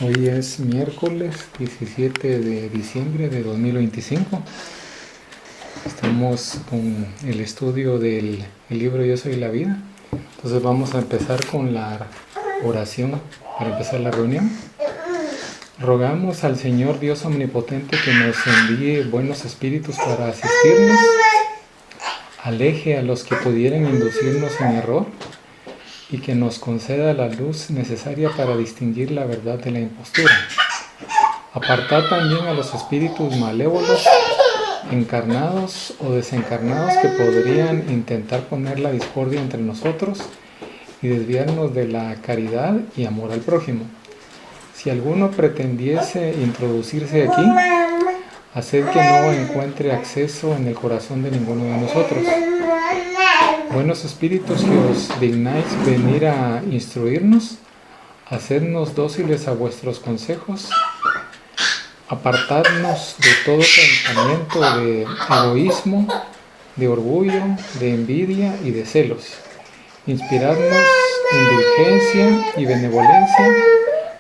Hoy es miércoles 17 de diciembre de 2025. Estamos con el estudio del libro Yo Soy la Vida. Entonces vamos a empezar con la oración para empezar la reunión. Rogamos al Señor Dios Omnipotente que nos envíe buenos espíritus para asistirnos, aleje a los que pudieran inducirnos en error y que nos conceda la luz necesaria para distinguir la verdad de la impostura. Apartad también a los espíritus malévolos, encarnados o desencarnados, que podrían intentar poner la discordia entre nosotros y desviarnos de la caridad y amor al prójimo. Si alguno pretendiese introducirse aquí, haced que no encuentre acceso en el corazón de ninguno de nosotros. Buenos espíritus que os dignáis venir a instruirnos, hacednos dóciles a vuestros consejos, apartadnos de todo pensamiento de egoísmo, de orgullo, de envidia y de celos. Inspiradnos indulgencia y benevolencia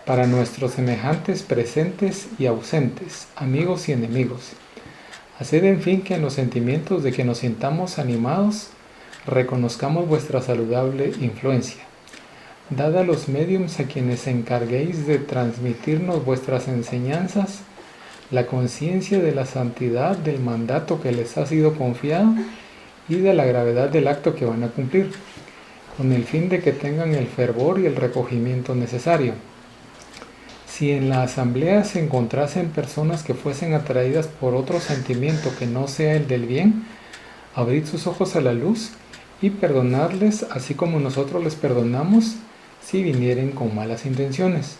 para nuestros semejantes presentes y ausentes, amigos y enemigos. Haced en fin que en los sentimientos de que nos sintamos animados, reconozcamos vuestra saludable influencia. Dad a los médiums a quienes encarguéis de transmitirnos vuestras enseñanzas la conciencia de la santidad del mandato que les ha sido confiado y de la gravedad del acto que van a cumplir, con el fin de que tengan el fervor y el recogimiento necesario. Si en la asamblea se encontrasen personas que fuesen atraídas por otro sentimiento que no sea el del bien, abrid sus ojos a la luz y perdonadles, así como nosotros les perdonamos si vinieren con malas intenciones.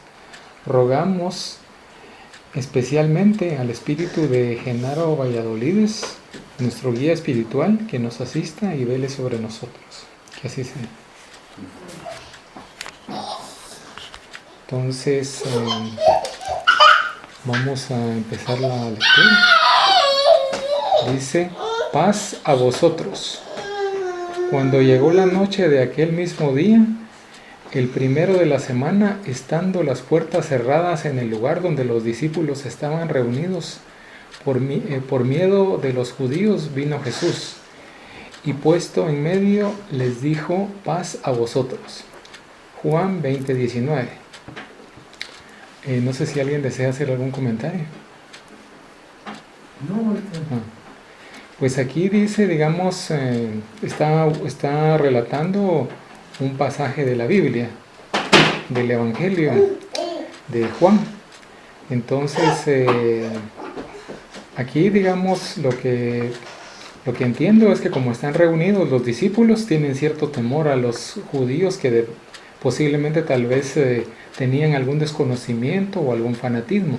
Rogamos especialmente al espíritu de Genaro Valladolides, nuestro guía espiritual, que nos asista y vele sobre nosotros. Que así sea. Entonces, vamos a empezar la lectura. Dice: paz a vosotros. Cuando llegó la noche de aquel mismo día, el primero de la semana, estando las puertas cerradas en el lugar donde los discípulos estaban reunidos, por miedo de los judíos, vino Jesús, y puesto en medio les dijo: paz a vosotros. Juan 20:19. No sé si alguien desea hacer algún comentario. No. Pues aquí dice, digamos, está relatando un pasaje de la Biblia, del Evangelio de Juan. Entonces, aquí, digamos, lo que entiendo es que como están reunidos los discípulos, tienen cierto temor a los judíos que posiblemente tal vez tenían algún desconocimiento o algún fanatismo.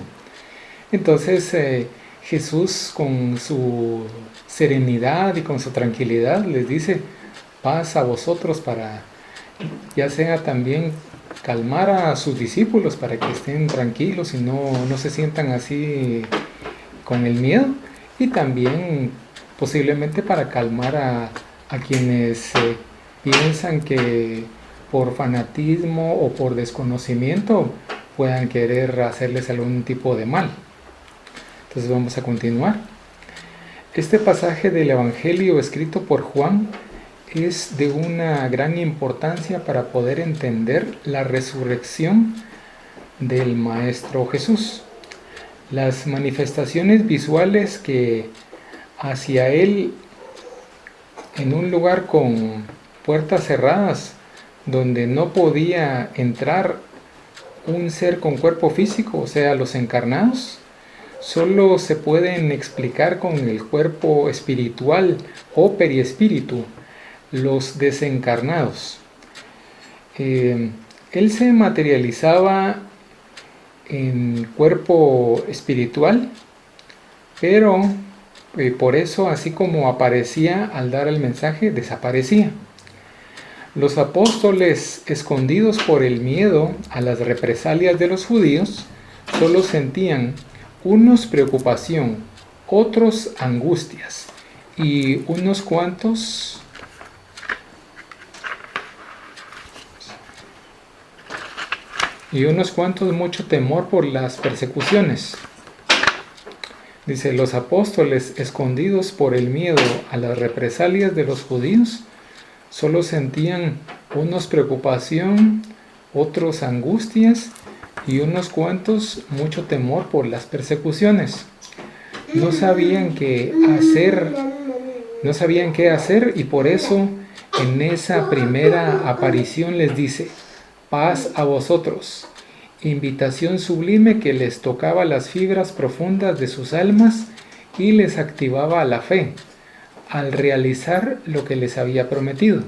Entonces, Jesús, con su serenidad y con su tranquilidad, les dice: paz a vosotros, para ya sea también calmar a sus discípulos para que estén tranquilos y no se sientan así con el miedo, y también posiblemente para calmar a quienes piensan que por fanatismo o por desconocimiento puedan querer hacerles algún tipo de mal. Entonces vamos a continuar. Este pasaje del Evangelio escrito por Juan es de una gran importancia para poder entender la resurrección del Maestro Jesús. Las manifestaciones visuales que hacia él, en un lugar con puertas cerradas, donde no podía entrar un ser con cuerpo físico, o sea, los encarnados, solo se pueden explicar con el cuerpo espiritual o periespíritu, los desencarnados. Él se materializaba en cuerpo espiritual, pero por eso, así como aparecía al dar el mensaje, desaparecía. Los apóstoles, escondidos por el miedo a las represalias de los judíos, solo sentían unos preocupación, otros angustias y unos cuantos y unos cuantos mucho temor por las persecuciones. Dice, los apóstoles, escondidos por el miedo a las represalias de los judíos, solo sentían unos preocupación, otros angustias y unos cuantos mucho temor por las persecuciones. No sabían qué hacer y por eso en esa primera aparición les dice, paz a vosotros. Invitación sublime que les tocaba las fibras profundas de sus almas y les activaba a la fe, al realizar lo que les había prometido.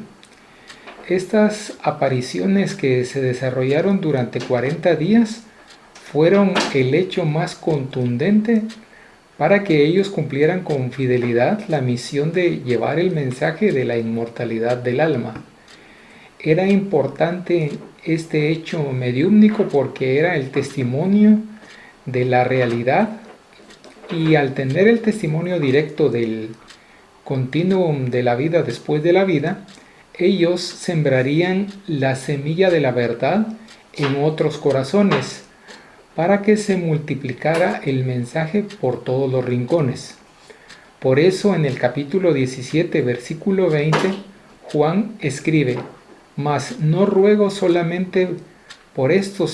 Estas apariciones que se desarrollaron durante 40 días fueron el hecho más contundente para que ellos cumplieran con fidelidad la misión de llevar el mensaje de la inmortalidad del alma. Era importante este hecho mediúmnico porque era el testimonio de la realidad y al tener el testimonio directo del continuum de la vida después de la vida, ellos sembrarían la semilla de la verdad en otros corazones para que se multiplicara el mensaje por todos los rincones. Por eso en el capítulo 17, versículo 20, Juan escribe, mas no ruego solamente por estos,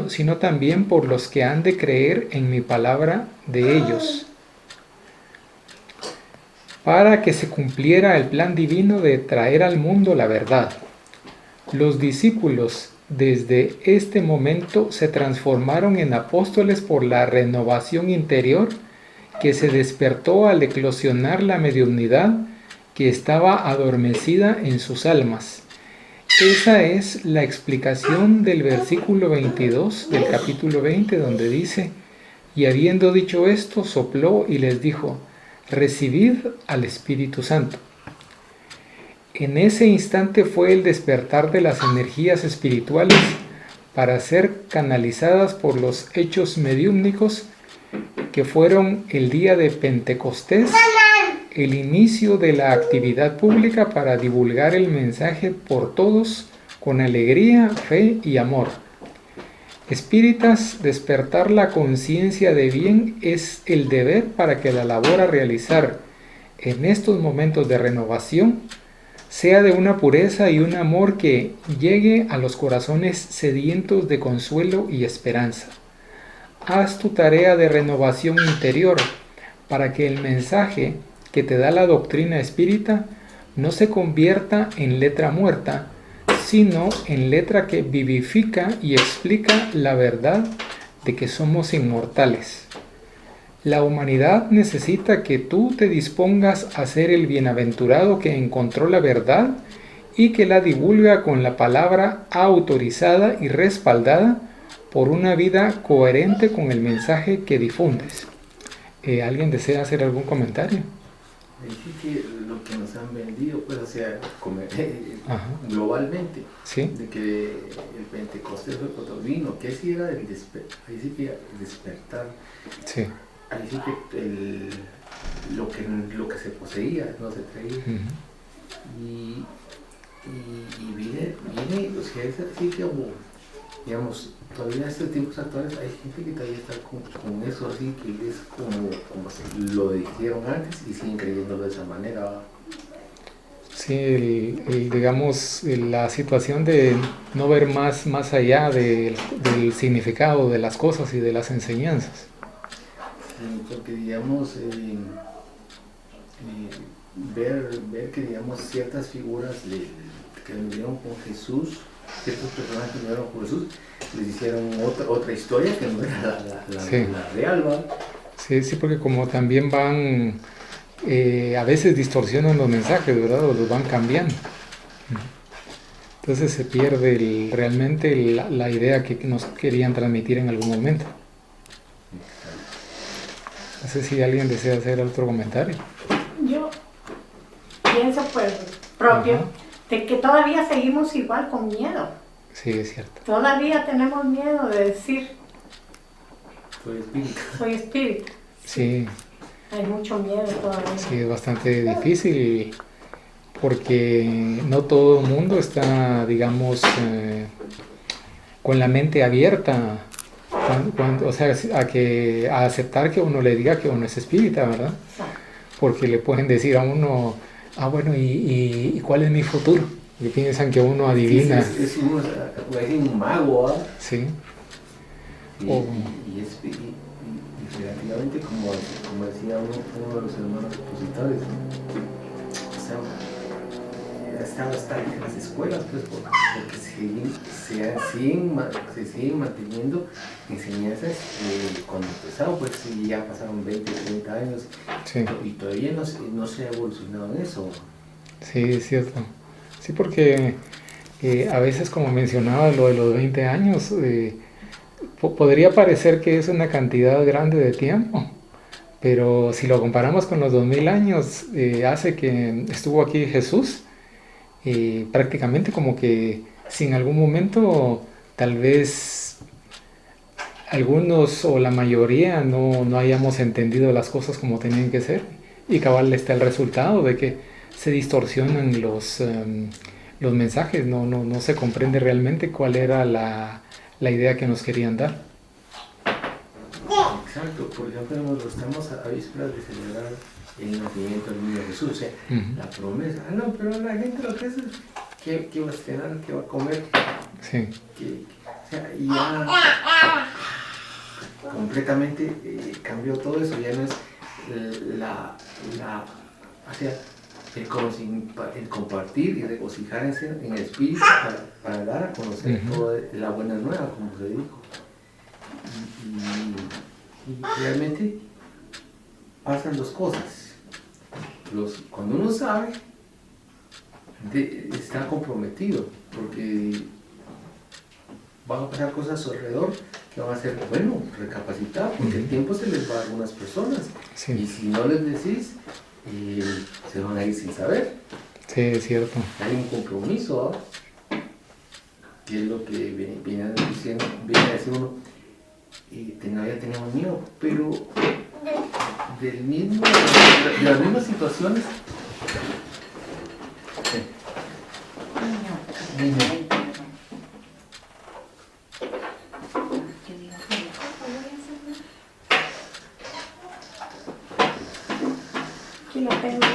sino también por los que han de creer en mi palabra de ellos, para que se cumpliera el plan divino de traer al mundo la verdad. Los discípulos desde este momento se transformaron en apóstoles por la renovación interior que se despertó al eclosionar la mediunidad que estaba adormecida en sus almas. Esa es la explicación del versículo 22 del capítulo 20, donde dice, y habiendo dicho esto, sopló y les dijo, recibid al Espíritu Santo. En ese instante fue el despertar de las energías espirituales para ser canalizadas por los hechos mediúmnicos que fueron el día de Pentecostés, el inicio de la actividad pública para divulgar el mensaje por todos con alegría, fe y amor. Espíritas, despertar la conciencia de bien es el deber para que la labor a realizar en estos momentos de renovación sea de una pureza y un amor que llegue a los corazones sedientos de consuelo y esperanza. Haz tu tarea de renovación interior para que el mensaje que te da la doctrina espírita no se convierta en letra muerta, sino en letra que vivifica y explica la verdad de que somos inmortales. La humanidad necesita que tú te dispongas a ser el bienaventurado que encontró la verdad y que la divulga con la palabra autorizada y respaldada por una vida coherente con el mensaje que difundes. ¿Alguien desea hacer algún comentario? Sí, que lo que nos han vendido, pues, o sea, globalmente, ¿sí? De que el Pentecostés fue cuando vino, que sí era el despertar, sí. Ahí sí que lo que se poseía, no se traía. Y viene, o sea, es así como, digamos, todavía en estos tiempos actuales hay gente que todavía está con eso así, que es como lo dijeron antes y siguen creyendo de esa manera. Sí, digamos, la situación de no ver más allá del significado de las cosas y de las enseñanzas. Sí, porque digamos, ver que digamos ciertas figuras que vivieron con Jesús, ciertos personajes que vivieron con Jesús, les hicieron otra historia que no era la real, ¿verdad? Sí, porque como también van, a veces distorsionan los mensajes, ¿verdad? O los van cambiando. Entonces se pierde realmente la idea que nos querían transmitir en algún momento. No sé si alguien desea hacer otro comentario. Yo pienso pues propio de que todavía seguimos igual con miedo. Sí, es cierto. Todavía tenemos miedo de decir soy espíritu. Sí. Hay mucho miedo todavía. Sí, es bastante difícil porque no todo el mundo está, digamos, con la mente abierta, o sea, a aceptar que uno le diga que uno es espírita, ¿verdad? Exacto. Porque le pueden decir a uno, bueno, ¿y cuál es mi futuro? Y piensan que uno adivina. Sí, es un mago, ¿ah? Sí. Y relativamente, como decía uno de los hermanos opositores, están hasta en las escuelas, pues, porque se siguen manteniendo enseñanzas cuando empezaron, pues ya pasaron 20, 30 años, Sí. Y todavía no se ha evolucionado en eso. Sí, es cierto. Sí, porque a veces, como mencionaba, lo de los 20 años, podría parecer que es una cantidad grande de tiempo, pero si lo comparamos con los 2000 años, hace que estuvo aquí Jesús, prácticamente como que si en algún momento tal vez algunos o la mayoría no hayamos entendido las cosas como tenían que ser, y cabal está el resultado de que se distorsionan los mensajes, no se comprende realmente cuál era la idea que nos querían dar. Exacto, por ejemplo, estamos a vísperas de celebrar el nacimiento del niño Jesús, o sea, la promesa. No, pero la gente lo que hace es que va a cenar, que va a comer. Sí. O sea, ya completamente cambió todo eso, ya no es o sea, el compartir y regocijarse en el espíritu para dar a conocer toda la buena nueva, como se dijo. Y realmente pasan dos cosas. Cuando uno sabe, está comprometido, porque van a pasar cosas a su alrededor que van a ser, bueno, recapacitar, porque el tiempo se les va a algunas personas. Sí. Y si no les decís, se van a ir sin saber. Sí, es cierto. Hay un compromiso, ¿eh? Que es lo que viene a decir uno. Ya teníamos miedo, pero de las mismas situaciones. Aquí lo tengo yo.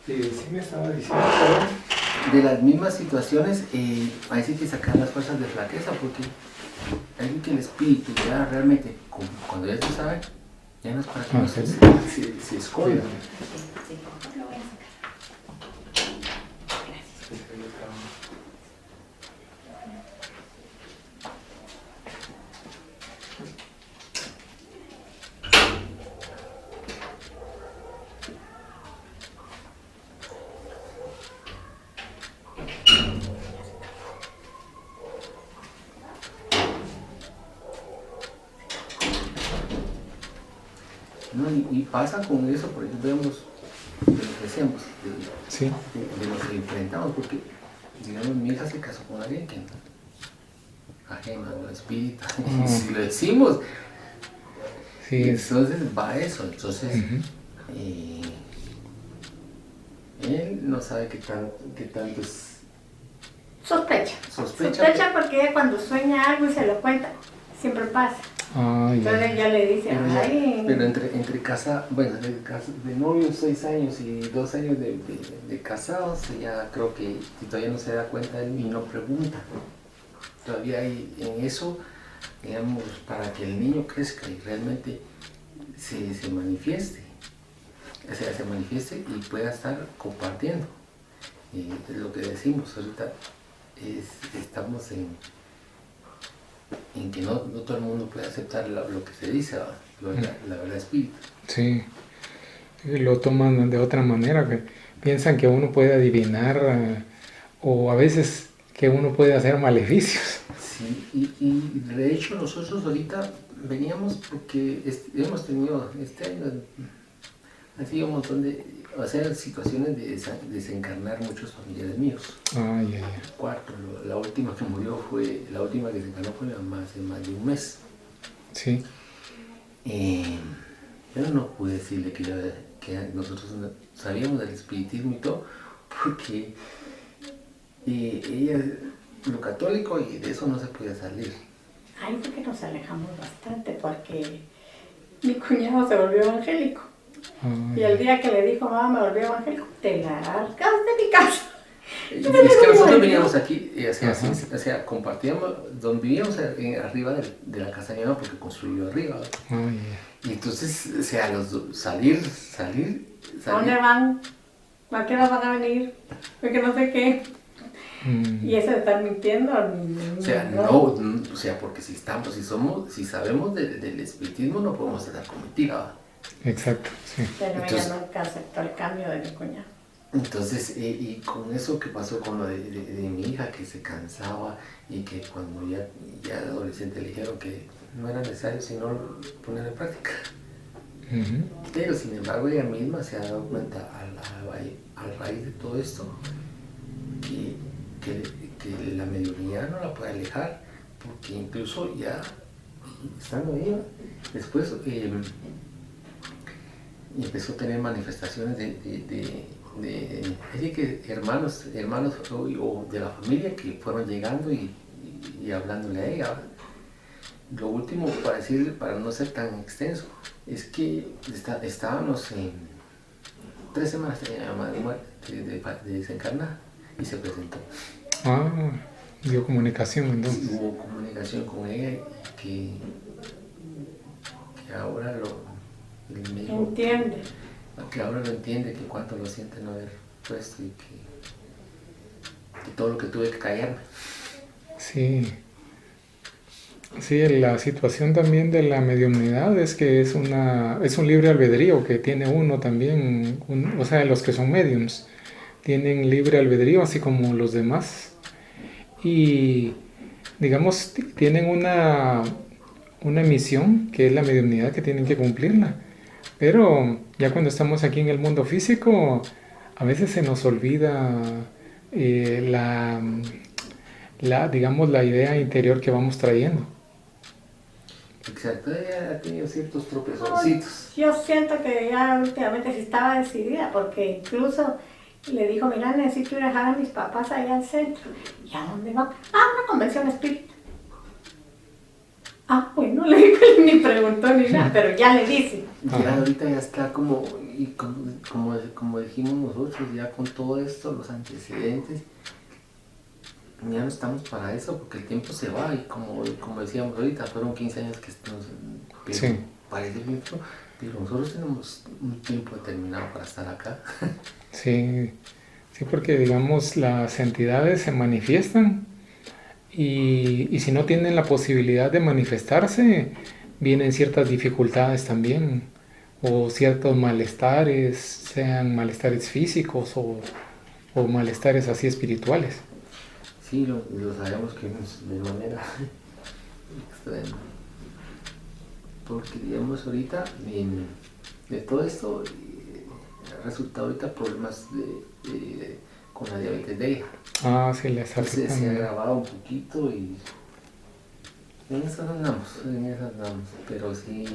Sí, me estaba diciendo. De las mismas situaciones, ahí sí que sacar las fuerzas de flaqueza, porque alguien que el espíritu ya realmente, cuando ya se sabe, ya no es para que uno se esconda. ¿No? Y pasa con eso, por ejemplo, vemos de lo que hacemos, de lo que enfrentamos, porque, digamos, mi hija se casó con alguien que ajeno a lo espíritu, y si lo decimos, sí, entonces va eso, entonces él no sabe qué tanto es. Sospecha porque ella cuando sueña algo y se lo cuenta, siempre pasa. Entonces ella le dice, pero entre casa, bueno, de novios 6 años y 2 años de casados, ya creo que si todavía no se da cuenta él y no pregunta. Todavía hay en eso, digamos, para que el niño crezca y realmente se manifieste. O sea, se manifieste y pueda estar compartiendo. Lo que decimos ahorita estamos en que no todo el mundo puede aceptar lo que se dice, la verdad espíritu. Sí, lo toman de otra manera, que piensan que uno puede adivinar o a veces que uno puede hacer maleficios. Sí, y de hecho nosotros ahorita veníamos porque hemos tenido este año, ha sido un montón de o sea, situaciones de desencarnar muchos familiares míos. Ah, ya, ya. Cuarto, la última que se encarnó fue mi mamá hace más de un mes. Sí. Yo no pude decirle que nosotros sabíamos del espiritismo y todo, porque ella es lo católico y de eso no se podía salir. Ahí fue que nos alejamos bastante porque mi cuñado se volvió evangélico. Ah, Y el día que le dijo, mamá, me volví evangélico, te largas de mi casa. Es que nosotros veníamos aquí, o sea, compartíamos, donde vivíamos arriba de la casa de mi mamá porque construyó arriba. ah, ya. Y entonces, o sea, salir. ¿A dónde van? ¿A qué hora van a venir? Porque no sé qué. Y eso de estar mintiendo. O sea, o sea, porque si sabemos del espiritismo, no podemos estar con mentira. Exacto, sí. Pero ella nunca aceptó el cambio de mi cuñado. Entonces, y con eso que pasó con lo de mi hija, que se cansaba y que cuando ya de adolescente le dijeron que no era necesario sino poner en práctica. Pero sin embargo ella misma se ha dado cuenta a raíz de todo esto que la mediunidad no la puede alejar, porque incluso ya estando ella, después empezó a tener manifestaciones así que hermanos o de la familia que fueron llegando y hablándole a ella. Lo último, para no ser tan extenso, es que estábamos en 3 semanas tenía mi mamá de muerte, de desencarnar, y se presentó. Ah, dio comunicación entonces. Sí, hubo comunicación con ella que ahora el médico entiende. Que ahora lo entiende, que cuánto lo siente no haber puesto y que todo lo que tuve que callarme. Sí. Sí, la situación también de la mediumnidad es que es un libre albedrío que tiene uno también, o sea, los que son mediums tienen libre albedrío así como los demás y digamos tienen una misión que es la mediumnidad que tienen que cumplirla, pero ya cuando estamos aquí en el mundo físico a veces se nos olvida digamos la idea interior que vamos trayendo. Exacto, ella ha tenido ciertos tropezoncitos. Yo siento que ya últimamente sí estaba decidida, porque incluso le dijo, mira, necesito ir a dejar a mis papás allá al centro. ¿Y a dónde van? Una convención espírita. Bueno, le dijo, ni preguntó ni nada, pero ya le dice. Ya ahorita ya está como dijimos nosotros, ya con todo esto, los antecedentes, ya no estamos para eso porque el tiempo se va y como decíamos ahorita, fueron 15 años que sí. Parece mucho, pero nosotros tenemos un tiempo determinado para estar acá. Sí, porque digamos las entidades se manifiestan y si no tienen la posibilidad de manifestarse, vienen ciertas dificultades también o ciertos malestares, sean malestares físicos o malestares así espirituales. Sí, lo sabemos que de manera extraña. Porque digamos ahorita, de todo esto, ha resultado ahorita problemas con la diabetes de ella. Sí, les hace. Se ha agravado un poquito y en eso andamos. Pero sí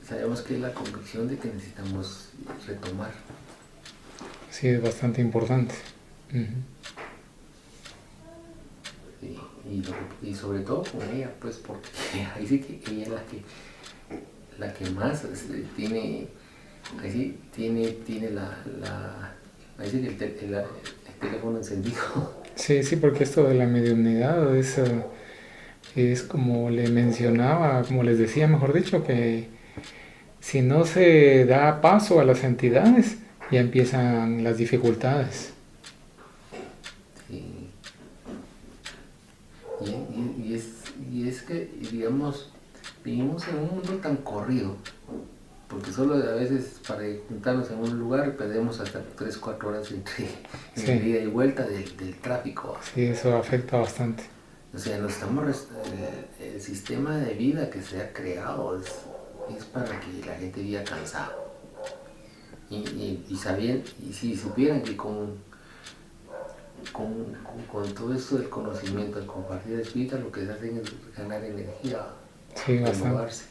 sabemos que es la convicción de que necesitamos retomar. Sí, es bastante importante. Y sobre todo con ella, pues porque ahí sí que ella es la que más tiene, ahí sí tiene ahí sí que el teléfono encendido. Sí, porque esto de la mediumnidad es como le mencionaba, como les decía, mejor dicho, que si no se da paso a las entidades, ya empiezan las dificultades. Sí. Y es que, digamos, vivimos en un mundo tan corrido, porque solo a veces para juntarnos en un lugar perdemos hasta 3-4 horas entre ida y vuelta del tráfico. Sí, eso afecta bastante. O sea, el sistema de vida que se ha creado es para que la gente viva cansada. y sabían, y si supieran que con todo esto del conocimiento, el compartir espíritu, lo que se hacen es ganar energía, Sí, bastante. renovarse.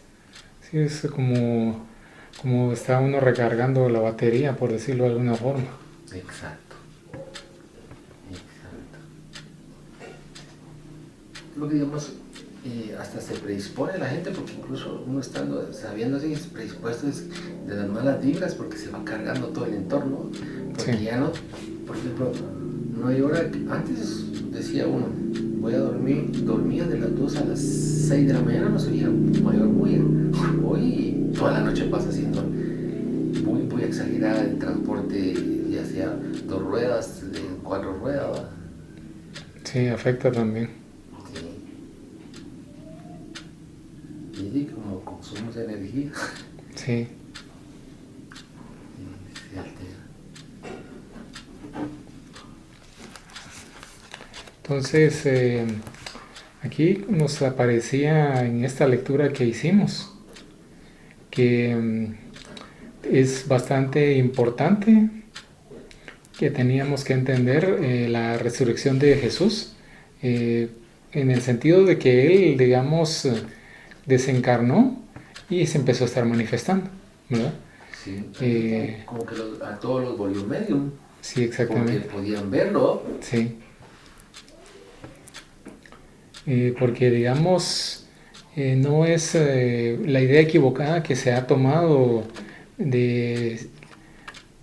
Sí, es como está uno recargando la batería, por decirlo de alguna forma. Exacto. Lo que digamos, hasta se predispone la gente, porque incluso uno estando, sabiendo así, es predispuesto de las malas vibras, porque se va cargando todo el entorno, porque Sí. ya no, por ejemplo, no hay hora, antes decía uno, voy a dormía de las 2 a las 6 de la mañana, no sería mayor bulla. Hoy toda la noche pasa haciendo muy exagerada el transporte, ya sea 2 ruedas, 4 ruedas. Sí, afecta también. Y como consumos de energía, Sí. se altera. Entonces, aquí nos aparecía en esta lectura que hicimos que es bastante importante que teníamos que entender la resurrección de Jesús en el sentido de que Él, digamos, desencarnó y se empezó a estar manifestando, ¿verdad? Sí, como que a todos los volvió medium. Sí, exactamente. Porque podían verlo. Sí. Porque, digamos, no es la idea equivocada que se ha tomado de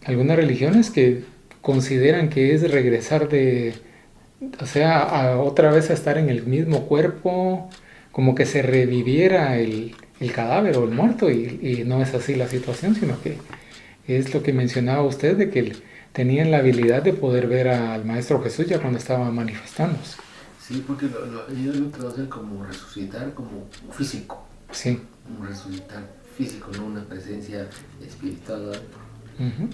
algunas religiones que consideran que es regresar o sea, otra vez a estar en el mismo cuerpo, como que se reviviera el cadáver o el muerto, y no es así la situación, sino que es lo que mencionaba usted, de que tenían la habilidad de poder ver al Maestro Jesús ya cuando estaba manifestándose. Sí, porque ellos lo traducen como resucitar, como físico. Sí. Como resucitar físico, no una presencia espiritual.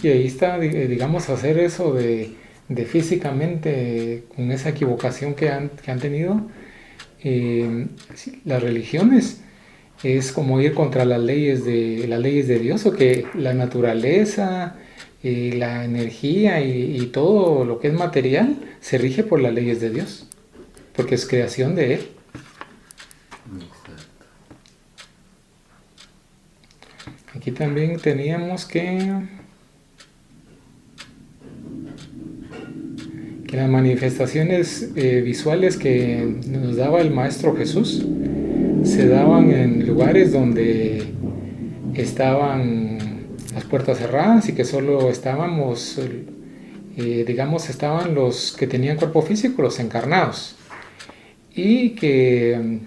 Y ahí está, digamos, hacer eso de físicamente, con esa equivocación que han tenido, las religiones, es como ir contra las leyes de Dios, o que la naturaleza, la energía y todo lo que es material se rige por las leyes de Dios, porque es creación de Él. Exacto. Aquí también teníamos que las manifestaciones visuales que nos daba el Maestro Jesús se daban en lugares donde estaban las puertas cerradas y que solo estábamos, digamos, estaban los que tenían cuerpo físico, los encarnados, y que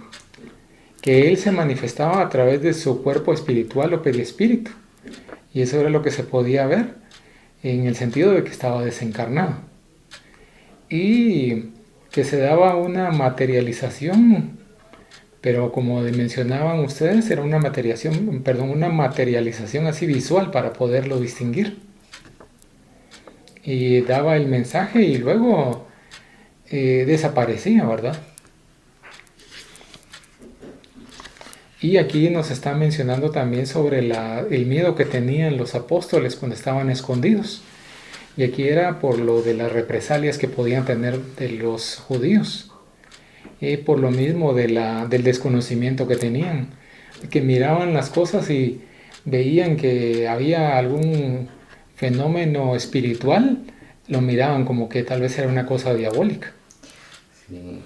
Él se manifestaba a través de su cuerpo espiritual o periespíritu, y eso era lo que se podía ver en el sentido de que estaba desencarnado, y que se daba una materialización, pero como mencionaban ustedes, era una materialización así visual para poderlo distinguir. Y daba el mensaje y luego desaparecía, ¿verdad? Y aquí nos está mencionando también sobre el miedo que tenían los apóstoles cuando estaban escondidos. Y aquí era por lo de las represalias que podían tener de los judíos. Por lo mismo del desconocimiento que tenían. Que miraban las cosas y veían que había algún fenómeno espiritual, lo miraban como que tal vez era una cosa diabólica. Sí.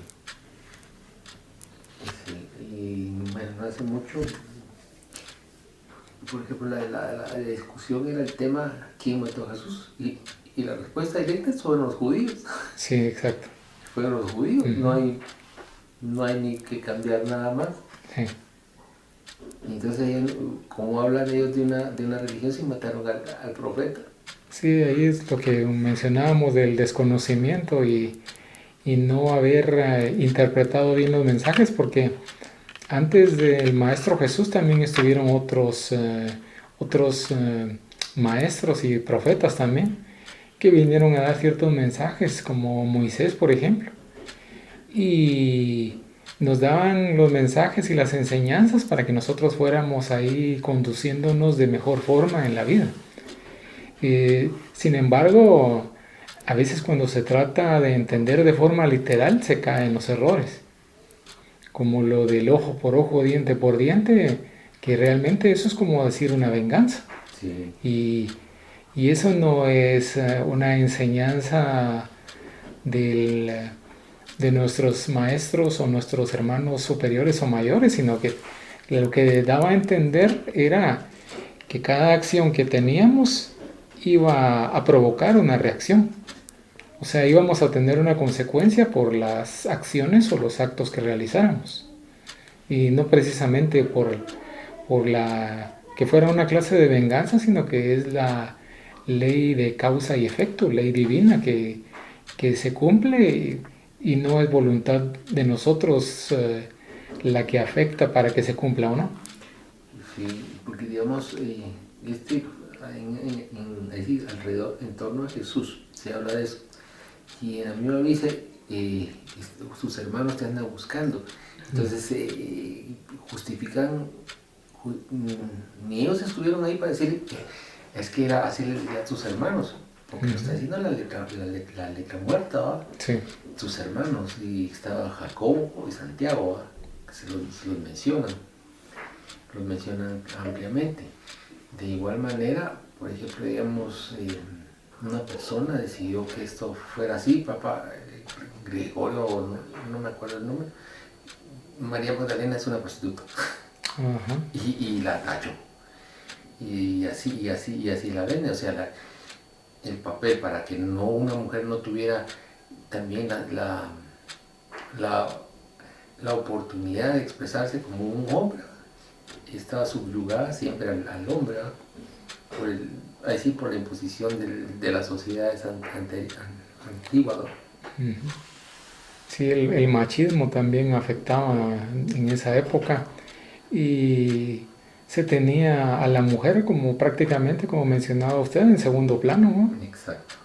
Y bueno, no hace mucho, por ejemplo, la discusión era el tema ¿quién mató a Jesús? Y la respuesta directa fueron los judíos. Sí, exacto. Fueron los judíos, no hay ni que cambiar nada más. Sí. Entonces, ¿cómo hablan ellos de una religión si mataron al profeta? Sí, ahí es lo que mencionábamos del desconocimiento y no haber interpretado bien los mensajes, porque antes del Maestro Jesús también estuvieron otros maestros y profetas también, que vinieron a dar ciertos mensajes, como Moisés, por ejemplo. Y nos daban los mensajes y las enseñanzas para que nosotros fuéramos ahí conduciéndonos de mejor forma en la vida. Sin embargo, a veces cuando se trata de entender de forma literal se caen los errores, como lo del ojo por ojo, diente por diente, que realmente eso es como decir una venganza. Sí. Y eso no es una enseñanza de nuestros maestros o nuestros hermanos superiores o mayores, sino que lo que daba a entender era que cada acción que teníamos iba a provocar una reacción. O sea, íbamos a tener una consecuencia por las acciones o los actos que realizáramos. Y no precisamente por la que fuera una clase de venganza, sino que es la ley de causa y efecto, ley divina que se cumple y no es voluntad de nosotros la que afecta para que se cumpla o no. Sí, porque digamos, alrededor, en torno a Jesús, se habla de eso. Y en la misma dice, sus hermanos te andan buscando. Entonces justifican, ni ellos estuvieron ahí para decir que es que era así a tus hermanos, porque lo está diciendo la letra muerta, ¿va? Sí. Tus hermanos, y estaba Jacobo y Santiago, ¿va? Que se los mencionan ampliamente. De igual manera, por ejemplo, digamos, una persona decidió que esto fuera así, papá Gregorio, no me acuerdo el nombre, María Magdalena es una prostituta. Ajá. Y la tachó. Y así la vende, o sea, el papel para que no una mujer no tuviera también la oportunidad de expresarse como un hombre. Estaba subyugada siempre al hombre, por la imposición de las sociedades antiguas. Uh-huh. Sí, el machismo también afectaba en esa época y se tenía a la mujer como prácticamente, como mencionaba usted, en segundo plano, ¿no? Exacto.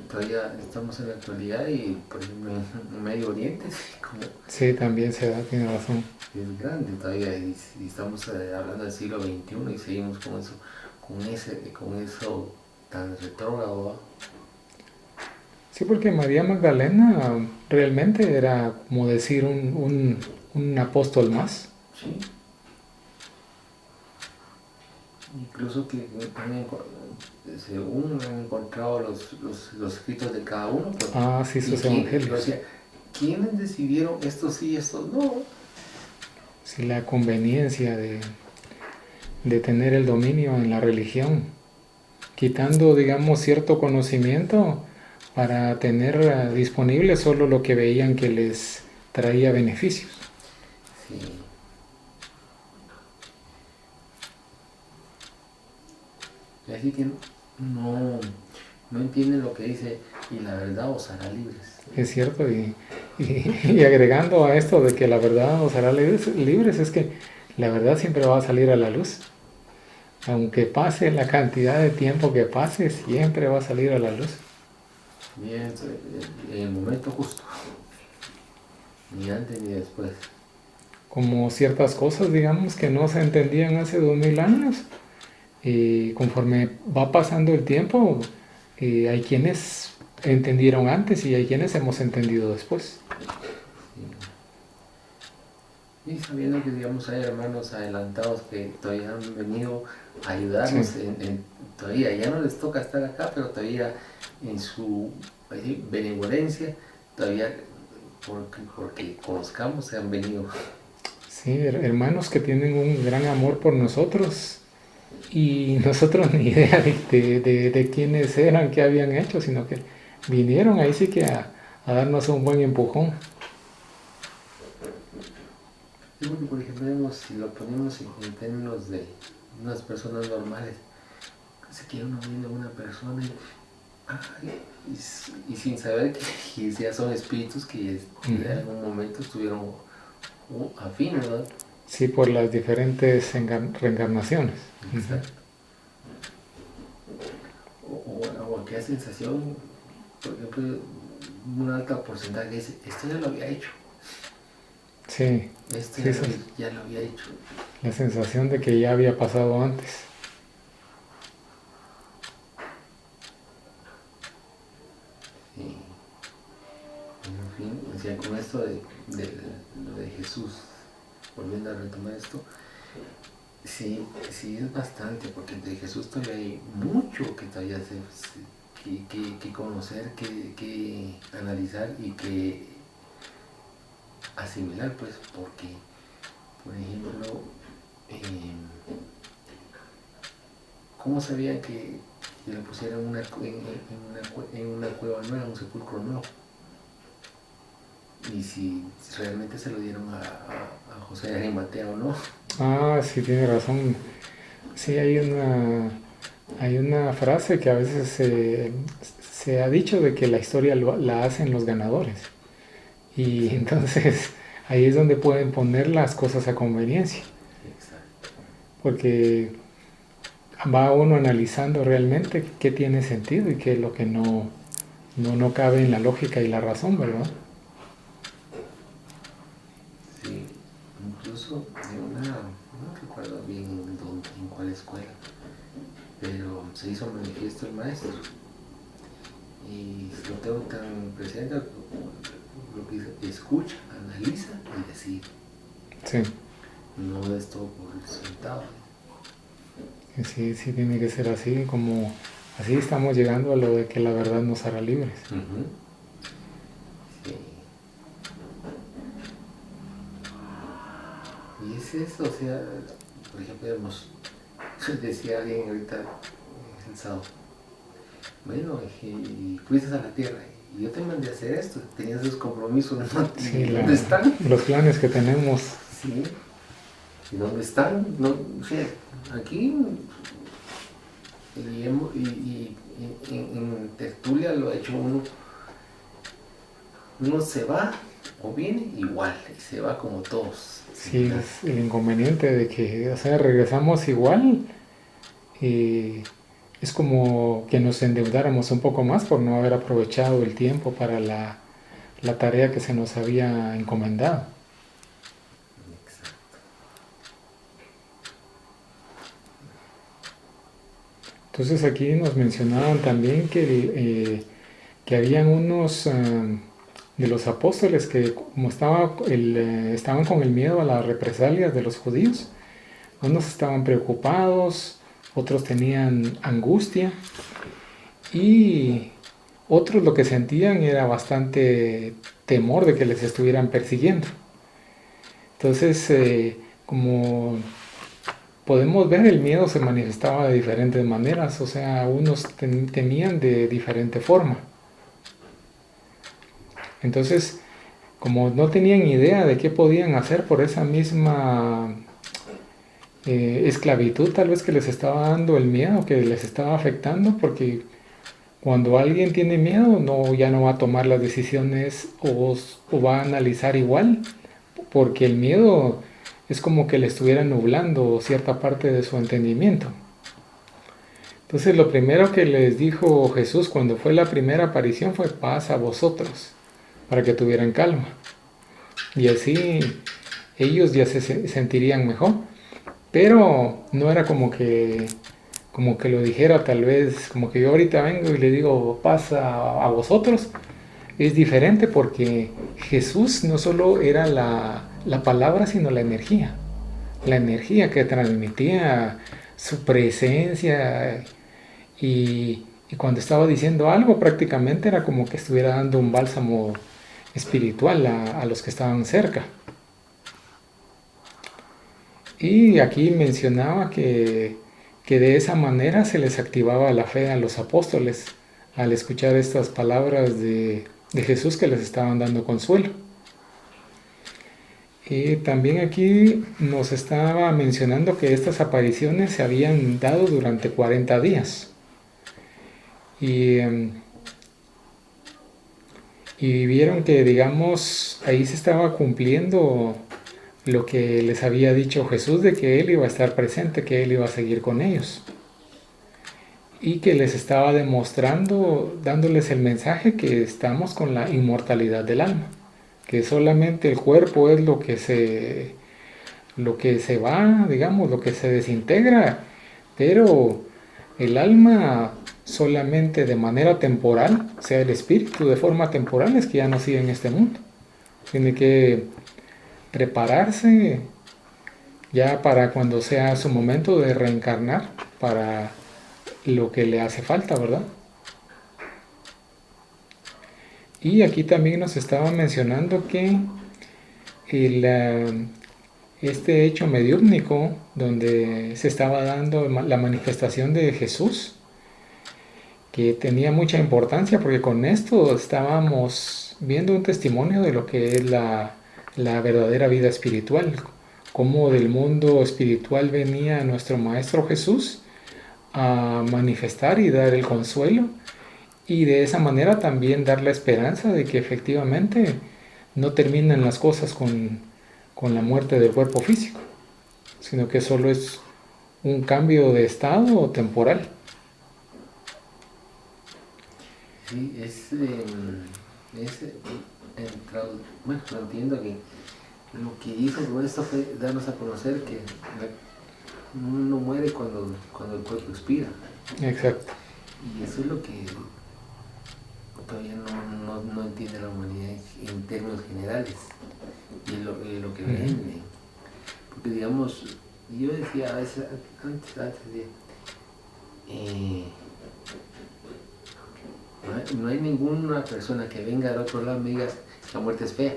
Todavía estamos en la actualidad y, por ejemplo, en Medio Oriente, como sí, también se da, tiene razón. Es grande todavía y estamos hablando del siglo XXI y seguimos con eso tan retrógrado, ¿va? Sí, porque María Magdalena realmente era como decir un apóstol más. Sí. Incluso que también, según han encontrado los escritos de cada uno. Sí, sus evangelios. O sea, ¿quiénes decidieron esto sí y esto no? Sí, la conveniencia de tener el dominio en la religión, quitando, digamos, cierto conocimiento para tener disponible solo lo que veían que les traía beneficios. Sí. Así que no entienden lo que dice y la verdad os hará libres. Es cierto, y agregando a esto de que la verdad os hará libres, es que la verdad siempre va a salir a la luz. Aunque pase la cantidad de tiempo que pase, siempre va a salir a la luz. Bien, en el momento justo. Ni antes ni después. Como ciertas cosas, digamos, que no se entendían hace 2000 años. Y conforme va pasando el tiempo, hay quienes entendieron antes y hay quienes hemos entendido después. Sí. Y sabiendo que, digamos, hay hermanos adelantados que todavía han venido a ayudarnos, sí. Todavía ya no les toca estar acá, pero todavía en su benevolencia, todavía porque conozcamos se han venido. Sí, hermanos que tienen un gran amor por nosotros y nosotros ni idea de quiénes eran, qué habían hecho, sino que vinieron ahí sí que a darnos un buen empujón. Sí, porque por ejemplo, si lo ponemos en términos de unas personas normales, se quiere uno viendo a una persona y sin saber que ya son espíritus que en algún momento estuvieron afines, ¿verdad? Sí, por las diferentes reencarnaciones. Exacto. O aquella sensación, por ejemplo, un alto porcentaje dice, esto ya lo había hecho. Sí, Esto sí, esa es ya lo había hecho. la sensación de que ya había pasado antes. Sí. En fin, o sea, con esto lo de Jesús, volviendo a retomar esto, sí, sí es bastante, porque de Jesús todavía hay mucho que todavía que conocer, que analizar y que asimilar, pues, porque, por ejemplo, ¿cómo sabían que le pusieran en una cueva nueva, un sepulcro nuevo? Y si realmente se lo dieron a José de Arimatea o no. Ah, sí, tiene razón. Sí, hay una frase que a veces se ha dicho de que la historia la hacen los ganadores. Y Sí, entonces ahí es donde pueden poner las cosas a conveniencia. exacto. Porque va uno analizando realmente qué tiene sentido y qué es lo que no cabe en la lógica y la razón, ¿verdad? Sí, incluso de no recuerdo bien en cuál escuela, pero se hizo manifiesto el maestro. Y lo tengo tan presente, lo que dice, escucha, analiza y decide. Sí, No es todo por sentado. sí, sí tiene que ser así, como así estamos llegando a lo de que la verdad nos hará libres. Uh-huh. Sí. Y es eso, o sea, por ejemplo, decía alguien ahorita el sábado, bueno, y fuiste a la tierra y yo te mandé a hacer esto, tenías esos compromisos, ¿no? Sí, ¿Dónde están? los planes que tenemos. Sí, ¿y dónde están? No, o sea, aquí en tertulia lo ha hecho uno se va o viene igual, y se va como todos. Sí, es el inconveniente de que, o sea, regresamos igual y es como que nos endeudáramos un poco más por no haber aprovechado el tiempo para la tarea que se nos había encomendado. Exacto. Entonces aquí nos mencionaban también que habían unos de los apóstoles que como estaban con el miedo a las represalias de los judíos, unos estaban preocupados, otros tenían angustia y otros lo que sentían era bastante temor de que les estuvieran persiguiendo. Entonces, como podemos ver, el miedo se manifestaba de diferentes maneras, o sea, unos temían de diferente forma. Entonces, como no tenían idea de qué podían hacer por esa misma esclavitud tal vez que les estaba dando el miedo, que les estaba afectando, porque cuando alguien tiene miedo ya no va a tomar las decisiones o va a analizar igual, porque el miedo es como que le estuviera nublando cierta parte de su entendimiento. Entonces lo primero que les dijo Jesús cuando fue la primera aparición fue paz a vosotros, para que tuvieran calma. Y así ellos ya se sentirían mejor. Pero no era como que lo dijera tal vez, como que yo ahorita vengo y le digo paz a vosotros. Es diferente porque Jesús no solo era la palabra, sino la energía que transmitía su presencia y cuando estaba diciendo algo prácticamente era como que estuviera dando un bálsamo espiritual a los que estaban cerca. Y aquí mencionaba que de esa manera se les activaba la fe a los apóstoles al escuchar estas palabras de Jesús que les estaban dando consuelo. Y también aquí nos estaba mencionando que estas apariciones se habían dado durante 40 días. Y, y vieron que, digamos, ahí se estaba cumpliendo lo que les había dicho Jesús de que Él iba a estar presente, que Él iba a seguir con ellos. Y que les estaba demostrando, dándoles el mensaje que estamos con la inmortalidad del alma. que solamente el cuerpo es lo que se va, digamos, lo que se desintegra, pero el alma solamente de manera temporal, o sea, el espíritu de forma temporal es que ya no sigue en este mundo. Tiene que prepararse ya para cuando sea su momento de reencarnar, para lo que le hace falta, ¿verdad? Y aquí también nos estaba mencionando que el, este hecho mediúmnico donde se estaba dando la manifestación de Jesús, que tenía mucha importancia porque con esto estábamos viendo un testimonio de lo que es la verdadera vida espiritual, cómo del mundo espiritual venía nuestro Maestro Jesús a manifestar y dar el consuelo y de esa manera también dar la esperanza de que efectivamente no terminan las cosas con la muerte del cuerpo físico, sino que solo es un cambio de estado temporal. Sí, bueno, lo entiendo que lo que hizo con esto fue darnos a conocer que uno muere cuando el cuerpo expira. Exacto. Y eso es lo que todavía no entiende la humanidad en términos generales y lo que vende. Porque digamos, yo decía a veces, antes de... no hay ninguna persona que venga del otro lado y me diga la muerte es fea.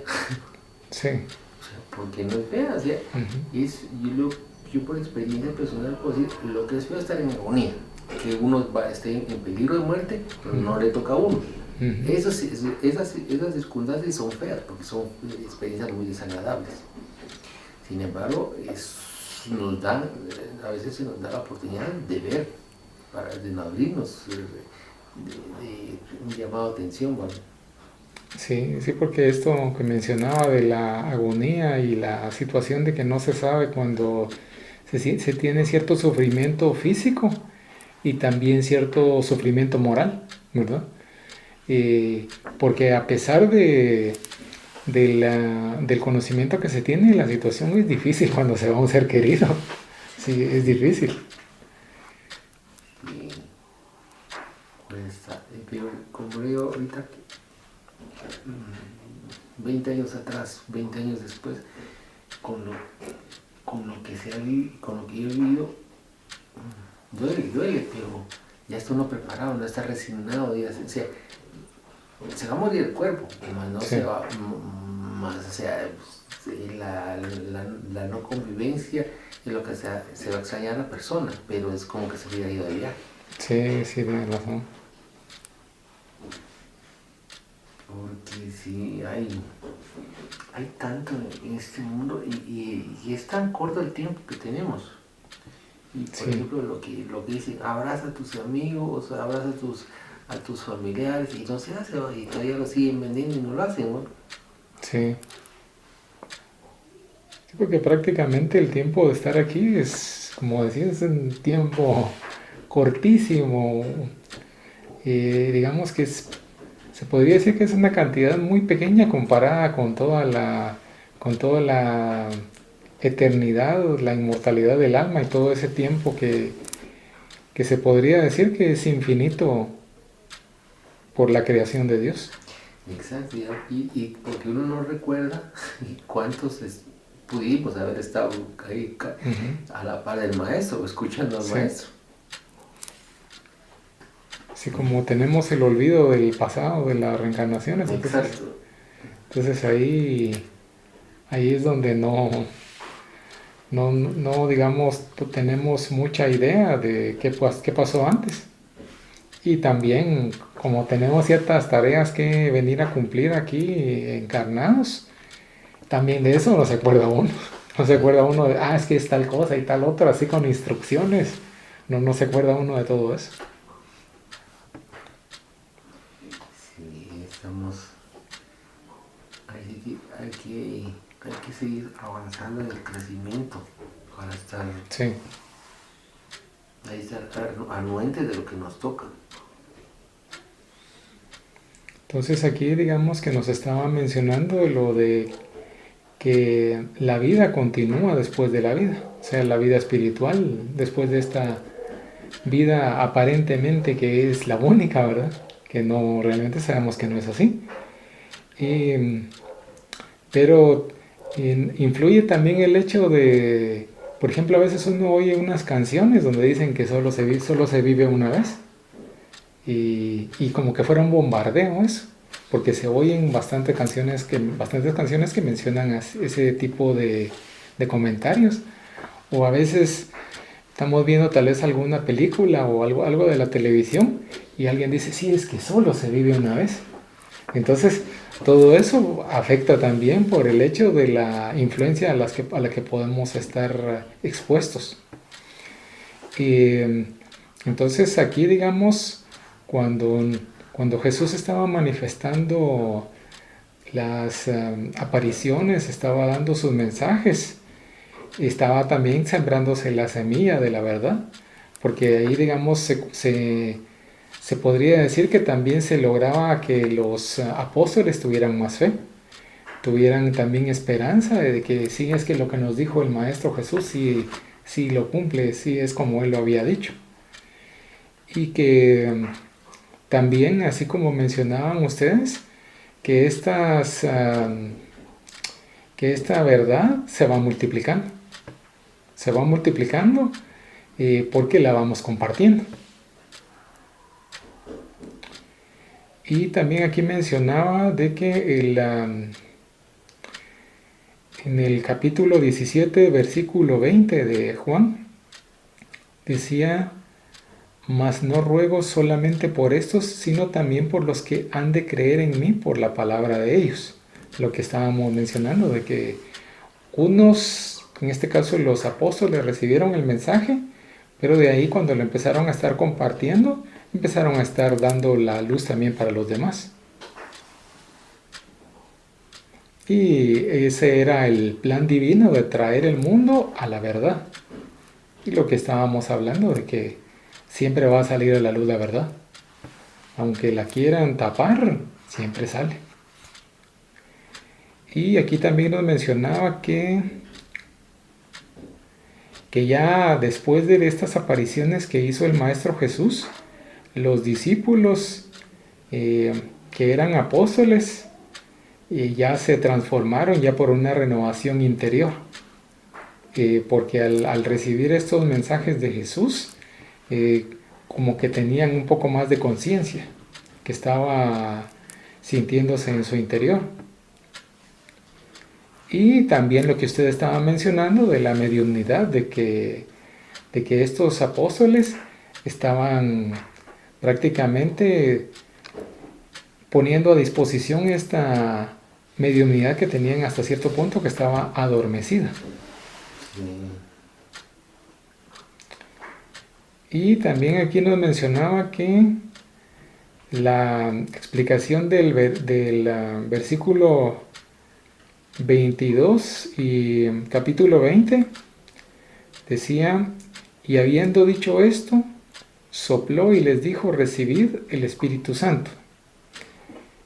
Sí. O sea, porque no es fea, o sea, yo por experiencia personal puedo decir, lo que es feo es estar en agonía, que uno esté en peligro de muerte, pero no le toca a uno. Esas circunstancias son feas, porque son experiencias muy desagradables. Sin embargo, a veces se nos da la oportunidad de ver, de no abrirnos, de un llamado de atención, ¿vale? Sí, sí, porque esto que mencionaba de la agonía y la situación de que no se sabe cuando se tiene cierto sufrimiento físico y también cierto sufrimiento moral, ¿verdad? Porque a pesar del conocimiento que se tiene, la situación es difícil cuando se va a un ser querido. Sí, es difícil. Pero como digo ahorita, 20 años atrás, 20 años después, con lo que yo he vivido, duele, pero ya está uno preparado, no está resignado, ya se va a morir el cuerpo, más no se va, más, o sea, la no convivencia es lo que se va a extrañar a la persona, pero es como que se hubiera ido de viaje. Sí, sí, tienes razón. Porque sí, hay tanto en este mundo y es tan corto el tiempo que tenemos. Y por ejemplo, lo que dicen, abraza a tus amigos, abraza a tus familiares, y no se hace, y todavía lo siguen vendiendo y no lo hacen, ¿no? Sí. Sí, porque prácticamente el tiempo de estar aquí es, como decías, es un tiempo cortísimo. Digamos que se podría decir que es una cantidad muy pequeña comparada con toda la eternidad, la inmortalidad del alma y todo ese tiempo que se podría decir que es infinito por la creación de Dios. Exacto, y porque uno no recuerda cuántos pudimos haber estado ahí a la par del maestro, escuchando al maestro. Así como tenemos el olvido del pasado, de las reencarnaciones. Exacto. Entonces ahí es donde no digamos, tenemos mucha idea de qué pasó antes. Y también, como tenemos ciertas tareas que venir a cumplir aquí encarnados, también de eso no se acuerda uno. No se acuerda uno de, es que es tal cosa y tal otra, así con instrucciones. No se acuerda uno de todo eso. Hay que seguir avanzando en el crecimiento para estar anuentes de lo que nos toca. Entonces aquí digamos que nos estaba mencionando lo de que la vida continúa después de la vida, o sea, la vida espiritual después de esta vida aparentemente que es la única, ¿verdad? Que no realmente sabemos que no es así. Y, pero influye también el hecho de, por ejemplo, a veces uno oye unas canciones donde dicen que solo se vive una vez y como que fuera un bombardeo eso, porque se oyen bastantes canciones que mencionan ese tipo de comentarios, o a veces estamos viendo tal vez alguna película o algo de la televisión y alguien dice, sí, es que solo se vive una vez. Entonces, todo eso afecta también por el hecho de la influencia a la que podemos estar expuestos. Y entonces aquí, digamos, cuando, cuando Jesús estaba manifestando las apariciones, estaba dando sus mensajes, estaba también sembrándose la semilla de la verdad, porque ahí, digamos, se podría decir que también se lograba que los apóstoles tuvieran más fe, tuvieran también esperanza de que sí es que lo que nos dijo el Maestro Jesús, sí, sí lo cumple, sí es como Él lo había dicho. Y que también, así como mencionaban ustedes, que, que esta verdad se va multiplicando porque la vamos compartiendo. Y también aquí mencionaba de que en el capítulo 17, versículo 20 de Juan, decía, mas no ruego solamente por estos, sino también por los que han de creer en mí por la palabra de ellos. Lo que estábamos mencionando, de que unos, en este caso los apóstoles, recibieron el mensaje, pero de ahí cuando lo empezaron a estar compartiendo, empezaron a estar dando la luz también para los demás. Y ese era el plan divino de traer el mundo a la verdad. Y lo que estábamos hablando de que siempre va a salir a la luz la verdad. Aunque la quieran tapar, siempre sale. Y aquí también nos mencionaba que ya después de estas apariciones que hizo el Maestro Jesús, los discípulos que eran apóstoles ya se transformaron ya por una renovación interior. Porque al recibir estos mensajes de Jesús, como que tenían un poco más de conciencia, que estaba sintiéndose en su interior. Y también lo que usted estaba mencionando de la mediunidad, de que estos apóstoles estaban prácticamente poniendo a disposición esta mediunidad que tenían hasta cierto punto que estaba adormecida. Y también aquí nos mencionaba que la explicación del versículo 22 y capítulo 20 decía, y habiendo dicho esto, sopló y les dijo, recibid el Espíritu Santo.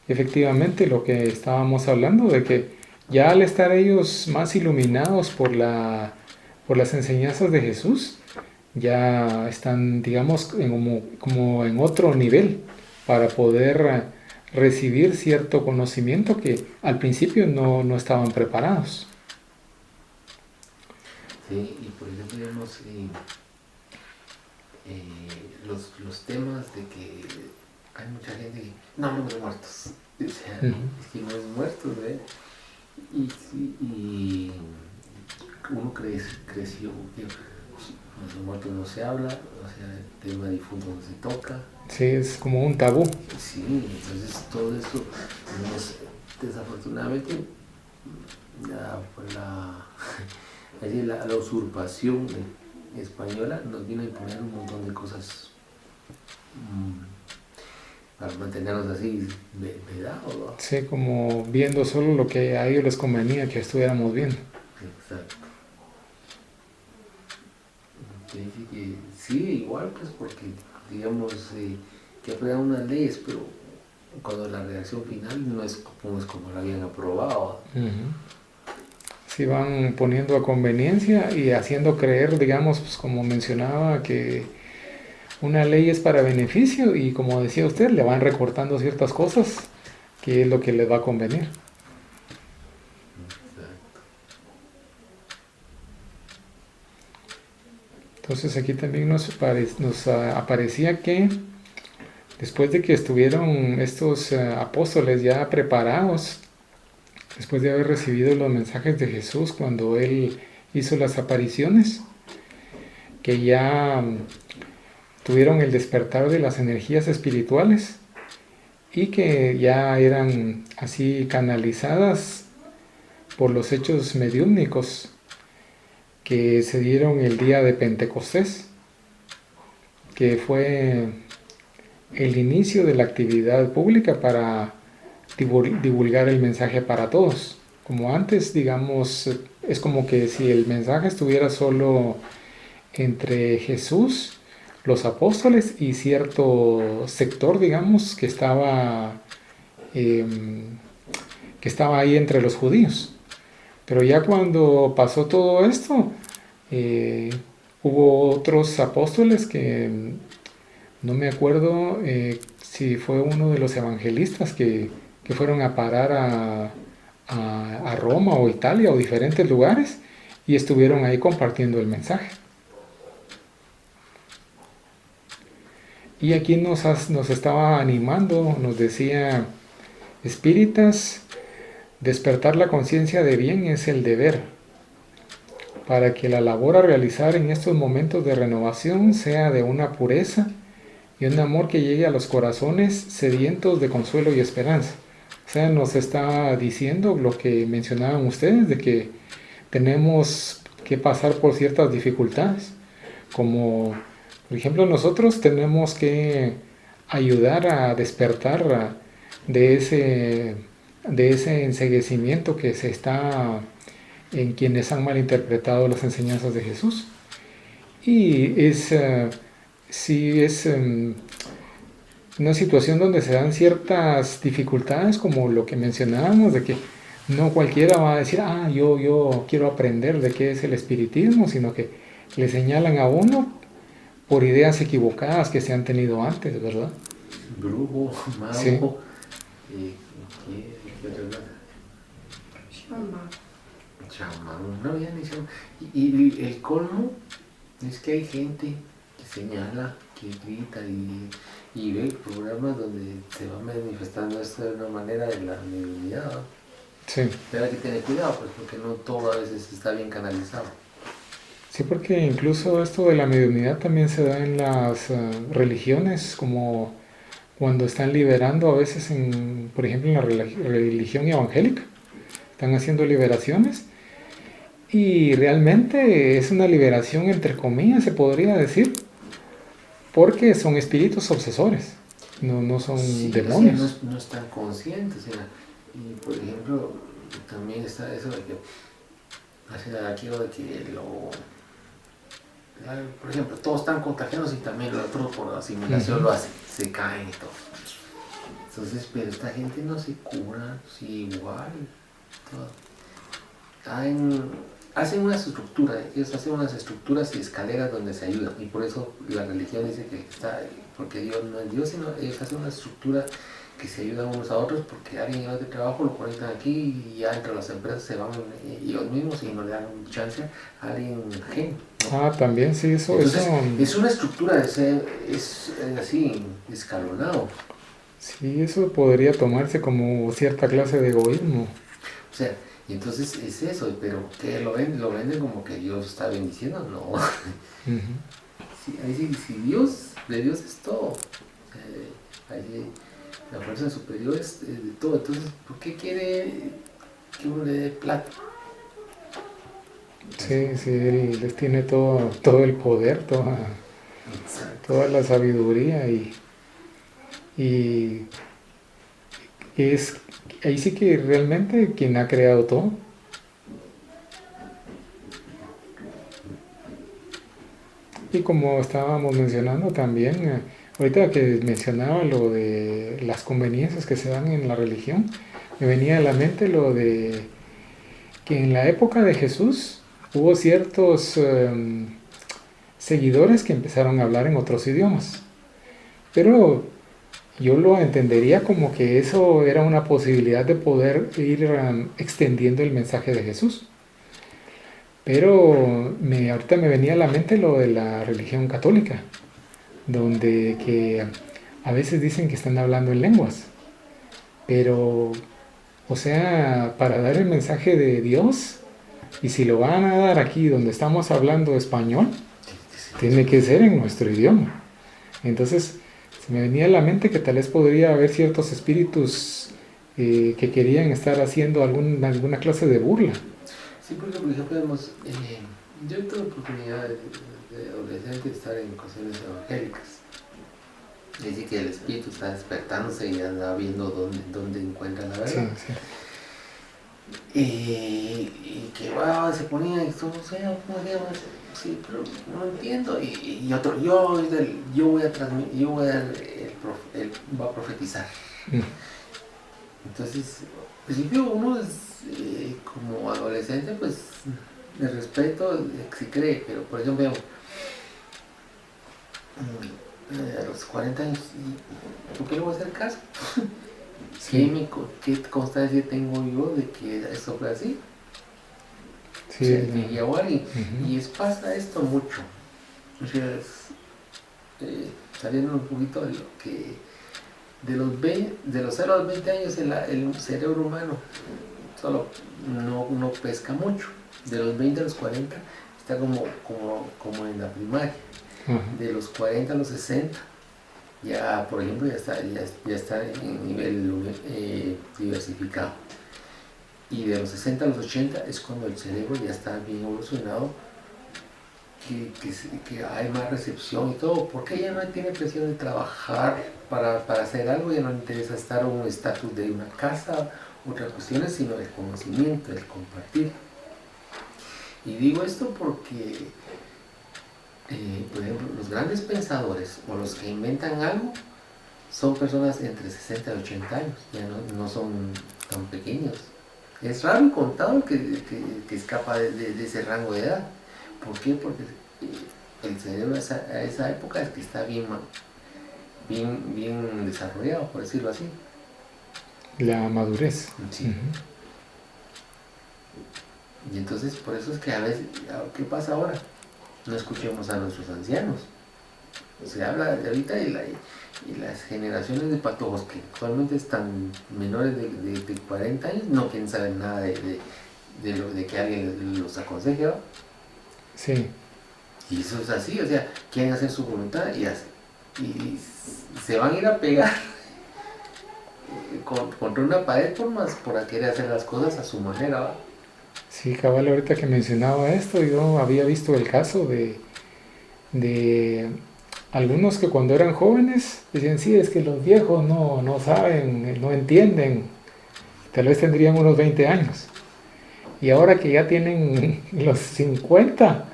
Efectivamente, lo que estábamos hablando de que ya al estar ellos más iluminados por las enseñanzas de Jesús, ya están, digamos, como en otro nivel para poder recibir cierto conocimiento que al principio no estaban preparados. Sí, y por ejemplo vemos los temas de que hay mucha gente que no hablamos de muertos. O sea, es que no es muertos, ¿eh? Y uno creció que los muertos no se habla, o sea, el tema difunto no se toca. Sí, es como un tabú. Sí, entonces todo eso desafortunadamente la usurpación española nos vino a imponer un montón de cosas para mantenernos así vedados, ¿no? Sí, como viendo solo lo que a ellos les convenía que estuviéramos viendo. Exacto. Sí, igual pues porque digamos que aprueban unas leyes, pero cuando la redacción final no es como la habían aprobado. Sí, van poniendo a conveniencia y haciendo creer, digamos, pues como mencionaba, que una ley es para beneficio y como decía usted, le van recortando ciertas cosas que es lo que les va a convenir. Exacto. Entonces aquí también nos aparecía que después de que estuvieron estos apóstoles ya preparados, después de haber recibido los mensajes de Jesús cuando Él hizo las apariciones, que ya tuvieron el despertar de las energías espirituales y que ya eran así canalizadas por los hechos mediúmnicos que se dieron el día de Pentecostés, que fue el inicio de la actividad pública para divulgar el mensaje para todos. Como antes, digamos, es como que si el mensaje estuviera solo entre Jesús, los apóstoles y cierto sector, digamos, que estaba ahí entre los judíos. Pero ya cuando pasó todo esto, hubo otros apóstoles que no me acuerdo si fue uno de los evangelistas que fueron a parar a Roma o Italia o diferentes lugares y estuvieron ahí compartiendo el mensaje. Y aquí nos estaba animando, nos decía, espíritas, despertar la conciencia de bien es el deber, para que la labor a realizar en estos momentos de renovación sea de una pureza y un amor que llegue a los corazones sedientos de consuelo y esperanza. O sea, nos está diciendo lo que mencionaban ustedes, de que tenemos que pasar por ciertas dificultades, como por ejemplo nosotros tenemos que ayudar a despertar de ese enceguecimiento que se está en quienes han malinterpretado las enseñanzas de Jesús. Y sí es una situación donde se dan ciertas dificultades, como lo que mencionábamos, de que no cualquiera va a decir, yo quiero aprender de qué es el espiritismo, sino que le señalan a uno por ideas equivocadas que se han tenido antes, ¿verdad? Brujo, mago, sí. ¿Qué otra cosa? Chamán, no, ya ni chamán. Y el colmo es que hay gente que señala, que grita y ve programas donde se va manifestando esto de una manera de la mediunidad, ¿no? Sí. Pero hay que tener cuidado, pues, porque no todo a veces está bien canalizado. Sí, porque incluso esto de la mediunidad también se da en las religiones, como cuando están liberando a veces, por ejemplo, en la religión evangélica, están haciendo liberaciones y realmente es una liberación entre comillas, se podría decir, porque son espíritus obsesores, no son demonios. O sea, no están conscientes. Y por ejemplo, también está eso de que aquello de que por ejemplo, todos están contagiados y también los otros por asimilación lo hacen, se caen y todo. Entonces, pero esta gente no se cura, sí, igual. Hacen una estructura, ellos hacen unas estructuras y escaleras donde se ayudan. Y por eso la religión dice que está, porque Dios no es Dios, sino ellos hacen una estructura que se ayudan unos a otros, porque alguien lleva de trabajo, lo conectan aquí y ya entre las empresas se van ellos mismos y no le dan chance a alguien ajeno, ¿no? También sí, eso. Entonces, es una estructura, es así, escalonado. Sí, eso podría tomarse como cierta clase de egoísmo. O sea, y entonces es eso, pero que lo venden como que Dios está bendiciendo, no. Si Dios, de Dios es todo. La fuerza superior es de todo. Entonces, ¿por qué quiere que uno le dé plata? Sí, Él les tiene todo el poder, toda la sabiduría y es ahí sí que realmente quien ha creado todo. Y como estábamos mencionando también, ahorita que mencionaba lo de las conveniencias que se dan en la religión, me venía a la mente lo de que en la época de Jesús hubo ciertos seguidores que empezaron a hablar en otros idiomas. Pero yo lo entendería como que eso era una posibilidad de poder ir extendiendo el mensaje de Jesús. Pero ahorita me venía a la mente lo de la religión católica, donde que a veces dicen que están hablando en lenguas, pero, o sea, para dar el mensaje de Dios, y si lo van a dar aquí donde estamos hablando español, tiene que ser en nuestro idioma. Entonces, se me venía a la mente que tal vez podría haber ciertos espíritus que querían estar haciendo alguna clase de burla. Sí, porque por ejemplo, yo tuve oportunidad de adolescente de estar en cuestiones evangélicas. Es decir, que el espíritu está despertándose y anda viendo dónde encuentra la verdad. Sí, sí. Y que wow, se ponía, esto no sé, ¿cómo se llama? Sí, pero no entiendo. Y otro, yo voy a transmitir, va a profetizar. Entonces, al principio uno es, como adolescente, pues, de respeto, si cree, pero por ejemplo, a los 40 años, ¿por qué le voy a hacer caso? Sí. ¿Qué constancia tengo yo de que esto fue así? Sí, O sea, y pasa esto mucho. O sea, saliendo un poquito de lo que de los 0 a los 20 años el cerebro humano solo no pesca mucho. De los 20 a los 40 está como en la primaria. De los 40 a los 60 ya, por ejemplo, ya está en nivel diversificado. Y de los 60 a los 80 es cuando el cerebro ya está bien evolucionado, que hay más recepción y todo, porque ya no tiene presión de trabajar para hacer algo, ya no le interesa estar en un estatus de una casa, otras cuestiones, sino el conocimiento, el compartir. Y digo esto porque, por ejemplo, los grandes pensadores o los que inventan algo son personas entre 60 y 80 años, ya no son tan pequeños. Es raro y contado que escapa de ese rango de edad. ¿Por qué? Porque el cerebro a esa época es que está bien desarrollado, por decirlo así. La madurez. Sí. Y entonces por eso es que a veces, ¿qué pasa ahora? No escuchemos a nuestros ancianos. Se habla de ahorita y las generaciones de patojos que actualmente están menores de 40 años no quieren saber nada de que alguien los aconseje, ¿no? Sí. Y eso es así, o sea, quieren hacer su voluntad y se van a ir a pegar contra una pared por querer hacer las cosas a su manera, ¿va? Sí, cabal, ahorita que mencionaba esto, yo había visto el caso de algunos que cuando eran jóvenes decían, sí, es que los viejos no saben, no entienden, tal vez tendrían unos 20 años. Y ahora que ya tienen los 50,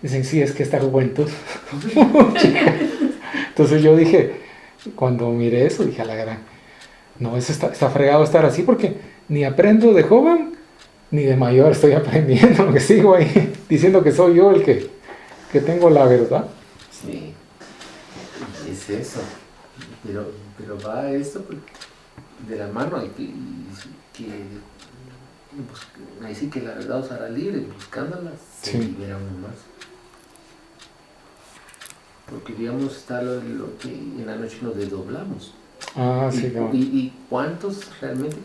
dicen, sí, es que esta juventud. Entonces yo dije, cuando miré eso, dije a la gran, no, eso está fregado estar así porque ni aprendo de joven, ni de mayor estoy aprendiendo, porque sigo ahí diciendo que soy yo el que tengo la verdad. Sí, es eso. Pero va esto de la mano y ahí sí que la verdad os hará libre, buscándola se libera uno más. Porque digamos está lo que en la noche nos desdoblamos. Ah, sí, claro. ¿Y cuántos realmente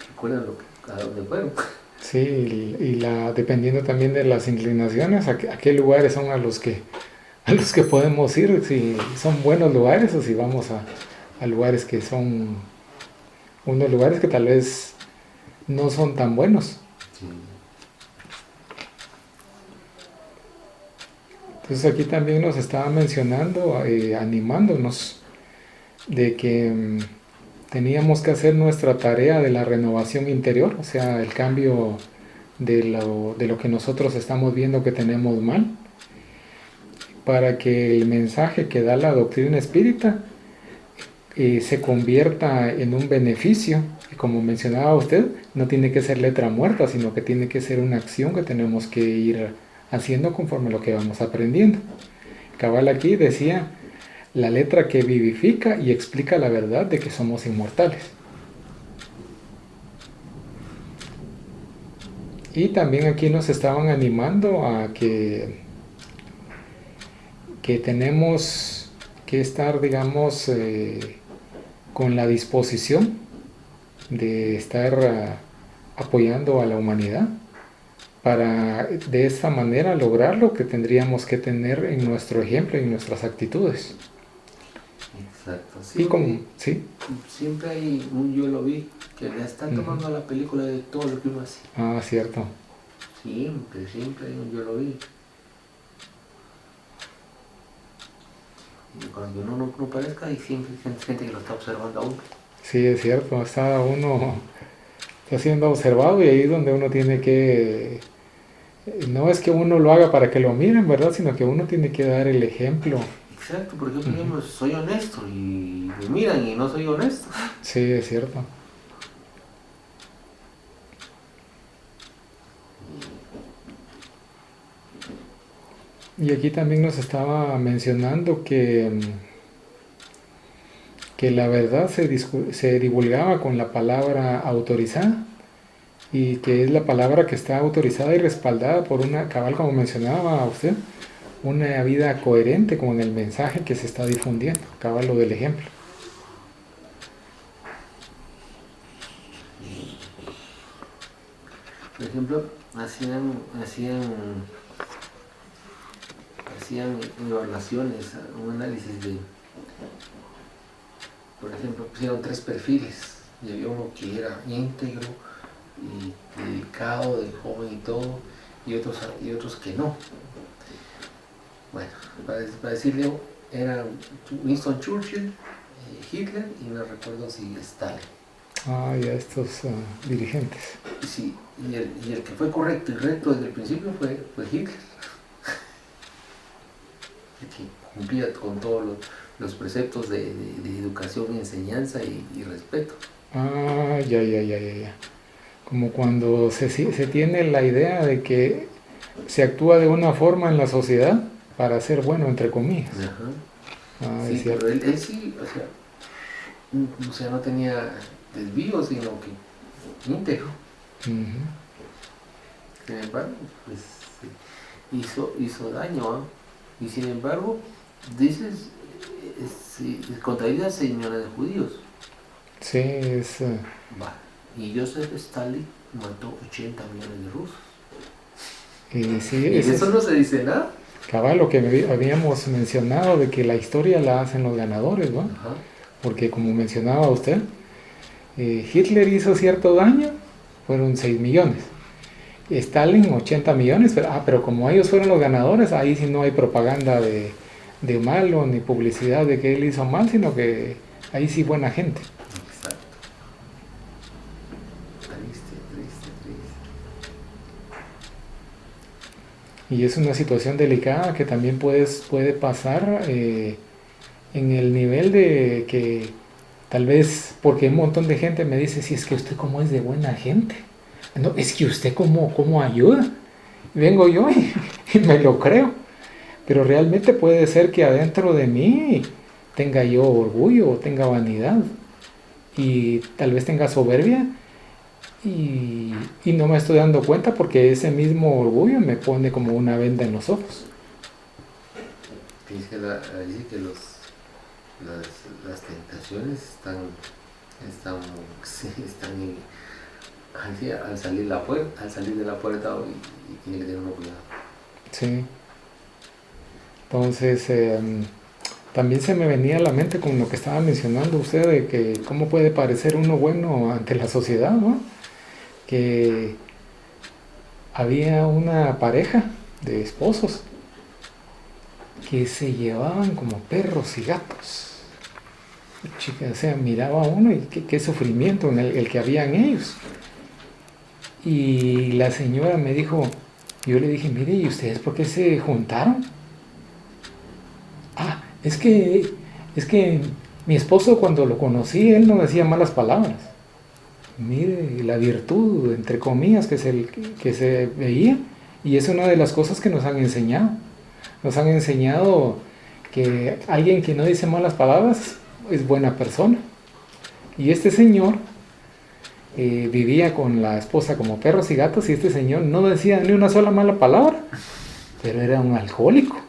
recuerdan a dónde fueron? Sí, y dependiendo también de las inclinaciones, a qué lugares son a los que podemos ir, si son buenos lugares o si vamos a lugares que son unos lugares que tal vez no son tan buenos. Sí. Entonces aquí también nos estaba mencionando, animándonos de que teníamos que hacer nuestra tarea de la renovación interior, o sea, el cambio de lo que nosotros estamos viendo que tenemos mal, para que el mensaje que da la doctrina espírita se convierta en un beneficio. Y como mencionaba usted, no tiene que ser letra muerta, sino que tiene que ser una acción que tenemos que ir haciendo conforme lo que vamos aprendiendo. Cabal aquí decía, la letra que vivifica y explica la verdad de que somos inmortales. Y también aquí nos estaban animando a que tenemos que estar, digamos, con la disposición de estar apoyando a la humanidad para de esta manera lograr lo que tendríamos que tener en nuestro ejemplo y en nuestras actitudes. Exacto. Y como, ¿sí? Siempre hay un yo lo vi que le están tomando la película de todo lo que uno hace. Ah, cierto. Siempre hay un yo lo vi. Y cuando uno no parezca, hay siempre gente que lo está observando aún. Sí, es cierto. Está uno siendo observado y ahí es donde uno tiene que... No es que uno lo haga para que lo miren, ¿verdad? Sino que uno tiene que dar el ejemplo. Exacto, por ejemplo, soy honesto y me miran y no soy honesto. Sí, es cierto. Y aquí también nos estaba mencionando que la verdad se divulgaba con la palabra autorizada y que es la palabra que está autorizada y respaldada por una, cabal como mencionaba usted, una vida coherente con el mensaje que se está difundiendo, cabal lo del ejemplo. Por ejemplo, hacían evaluaciones, un análisis de, por ejemplo, pusieron 3 perfiles y había uno que era íntegro y dedicado, de joven y todo, y otros que no. Bueno, para decirle, eran Winston Churchill, Hitler y no recuerdo si Stalin. Ah, ya estos dirigentes. Sí, y el que fue correcto y recto desde el principio fue Hitler. Que cumplía con todos los preceptos de educación, enseñanza y respeto. Ah, ya. Como cuando se tiene la idea de que se actúa de una forma en la sociedad para ser bueno, entre comillas. Ajá. Ah, Sí, es cierto. pero él sí, o sea, no tenía desvíos, sino que íntegro. Sin embargo, pues hizo daño, ¿eh? Y sin embargo, dices, contradice a señora de judíos. Sí, es... Va. Y Joseph Stalin mató 80 millones de rusos. sí, ¿Y de eso no se dice nada? Cabal, lo que habíamos mencionado de que la historia la hacen los ganadores, ¿no? Ajá. Porque como mencionaba usted, Hitler hizo cierto daño, fueron 6 millones. Stalin 80 millones, pero como ellos fueron los ganadores, ahí sí no hay propaganda de malo ni publicidad de que él hizo mal, sino que ahí sí buena gente. Exacto. Triste. Y es una situación delicada que también puede pasar en el nivel de que tal vez, porque un montón de gente me dice, si es que usted cómo es de buena gente. No, es que usted cómo ayuda. Vengo yo y me lo creo. Pero realmente puede ser que adentro de mí tenga yo orgullo o tenga vanidad. Y tal vez tenga soberbia. Y no me estoy dando cuenta porque ese mismo orgullo me pone como una venda en los ojos. Dice que las tentaciones están al salir de la puerta y tiene que tener uno cuidado. Sí. Entonces, también se me venía a la mente con lo que estaba mencionando usted de que cómo puede parecer uno bueno ante la sociedad, ¿no? Que había una pareja de esposos que se llevaban como perros y gatos. Chica, o sea, miraba a uno y qué sufrimiento el que había en ellos. Y la señora me dijo, yo le dije, mire, ¿y ustedes por qué se juntaron? Ah, es que Mi esposo, cuando lo conocí, él no decía malas palabras. Mire la virtud, entre comillas, que se veía, y es una de las cosas que nos han enseñado. Nos han enseñado que alguien que no dice malas palabras es buena persona. Y este señor vivía con la esposa como perros y gatos, y este señor no decía ni una sola mala palabra, pero era un alcohólico.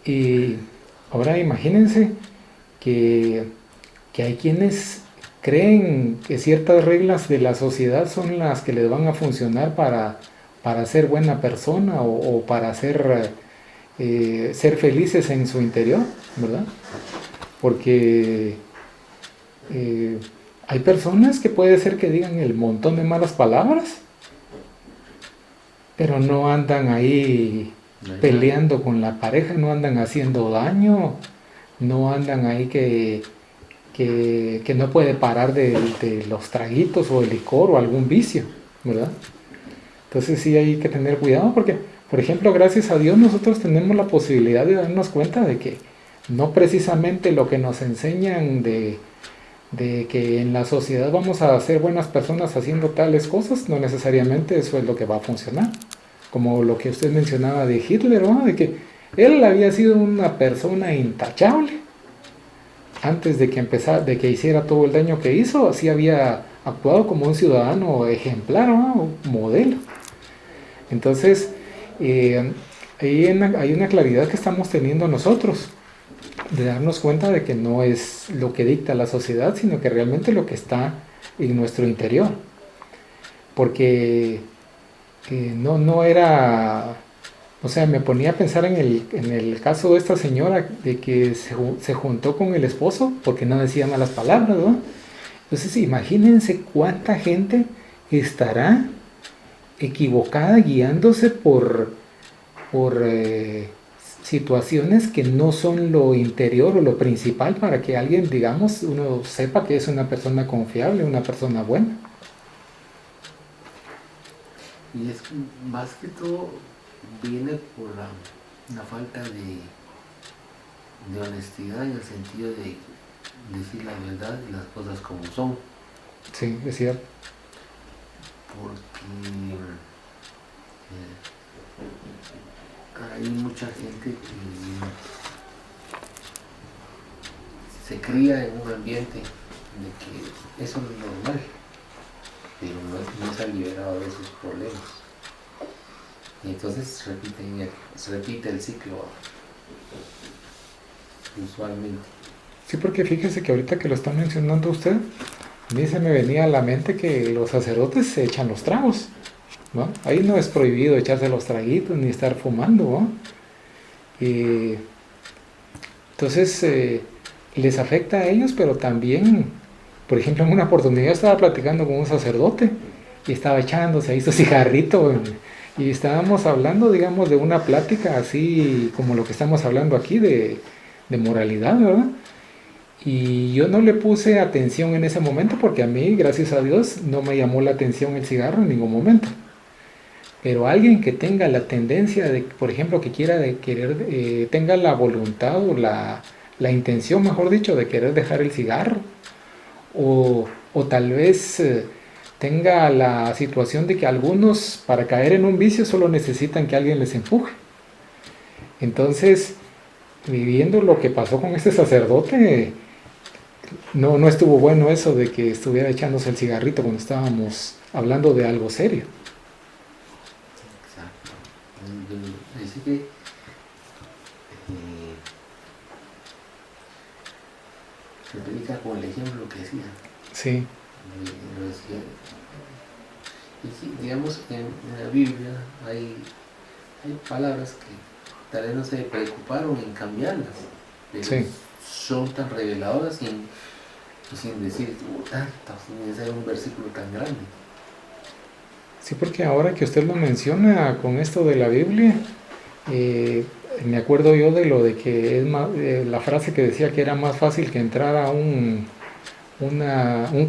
Y ahora imagínense que hay quienes creen que ciertas reglas de la sociedad son las que les van a funcionar para ser buena persona o para ser felices en su interior, ¿verdad? Porque hay personas que puede ser que digan el montón de malas palabras, pero no andan ahí peleando con la pareja, no andan haciendo daño, no andan ahí que no puede parar de los traguitos o el licor o algún vicio, ¿verdad? Entonces sí hay que tener cuidado porque, por ejemplo, gracias a Dios nosotros tenemos la posibilidad de darnos cuenta de que no precisamente lo que nos enseñan de que en la sociedad vamos a ser buenas personas haciendo tales cosas, no necesariamente eso es lo que va a funcionar. Como lo que usted mencionaba de Hitler, ¿no? De que él había sido una persona intachable antes de que hiciera todo el daño que hizo. Así había actuado como un ciudadano ejemplar, ¿no? Modelo. Entonces hay una claridad que estamos teniendo nosotros de darnos cuenta de que no es lo que dicta la sociedad, sino que realmente lo que está en nuestro interior. Porque no era, o sea, me ponía a pensar en el caso de esta señora de que se juntó con el esposo porque no decía malas palabras, ¿no? Entonces imagínense cuánta gente estará equivocada guiándose por situaciones que no son lo interior o lo principal para que alguien, digamos, uno sepa que es una persona confiable, una persona buena. Y es más que todo viene por la falta de honestidad en el sentido de decir la verdad y las cosas como son. Sí, es cierto. Porque hay mucha gente que se cría en un ambiente de que eso no es normal, pero no se ha liberado de esos problemas. Y entonces se repite el ciclo usualmente. Sí, porque fíjese que ahorita que lo está mencionando usted, a mí se me venía a la mente que los sacerdotes se echan los tragos, ¿no? Ahí no es prohibido echarse los traguitos ni estar fumando, ¿no? Y entonces les afecta a ellos, pero también, por ejemplo, en una oportunidad estaba platicando con un sacerdote y estaba echándose ahí su cigarrito y estábamos hablando, digamos, de una plática así como lo que estamos hablando aquí de moralidad, ¿verdad? Y yo no le puse atención en ese momento porque a mí, gracias a Dios, no me llamó la atención el cigarro en ningún momento. Pero alguien que tenga la tendencia de, por ejemplo, que quiera tenga la voluntad o la intención, mejor dicho, de querer dejar el cigarro, o tal vez tenga la situación de que algunos, para caer en un vicio, solo necesitan que alguien les empuje. Entonces, viviendo lo que pasó con este sacerdote, no estuvo bueno eso de que estuviera echándose el cigarrito cuando estábamos hablando de algo serio. Exacto. Así que se predica con el ejemplo que decía. Sí. Y sí, digamos, en la Biblia hay palabras que tal vez no se preocuparon en cambiarlas, pero Sí. son tan reveladoras sin decir tanto, sin ser un versículo tan grande. Sí, porque ahora que usted lo menciona con esto de la Biblia, me acuerdo yo de lo de que es la frase que decía que era más fácil que entrar a un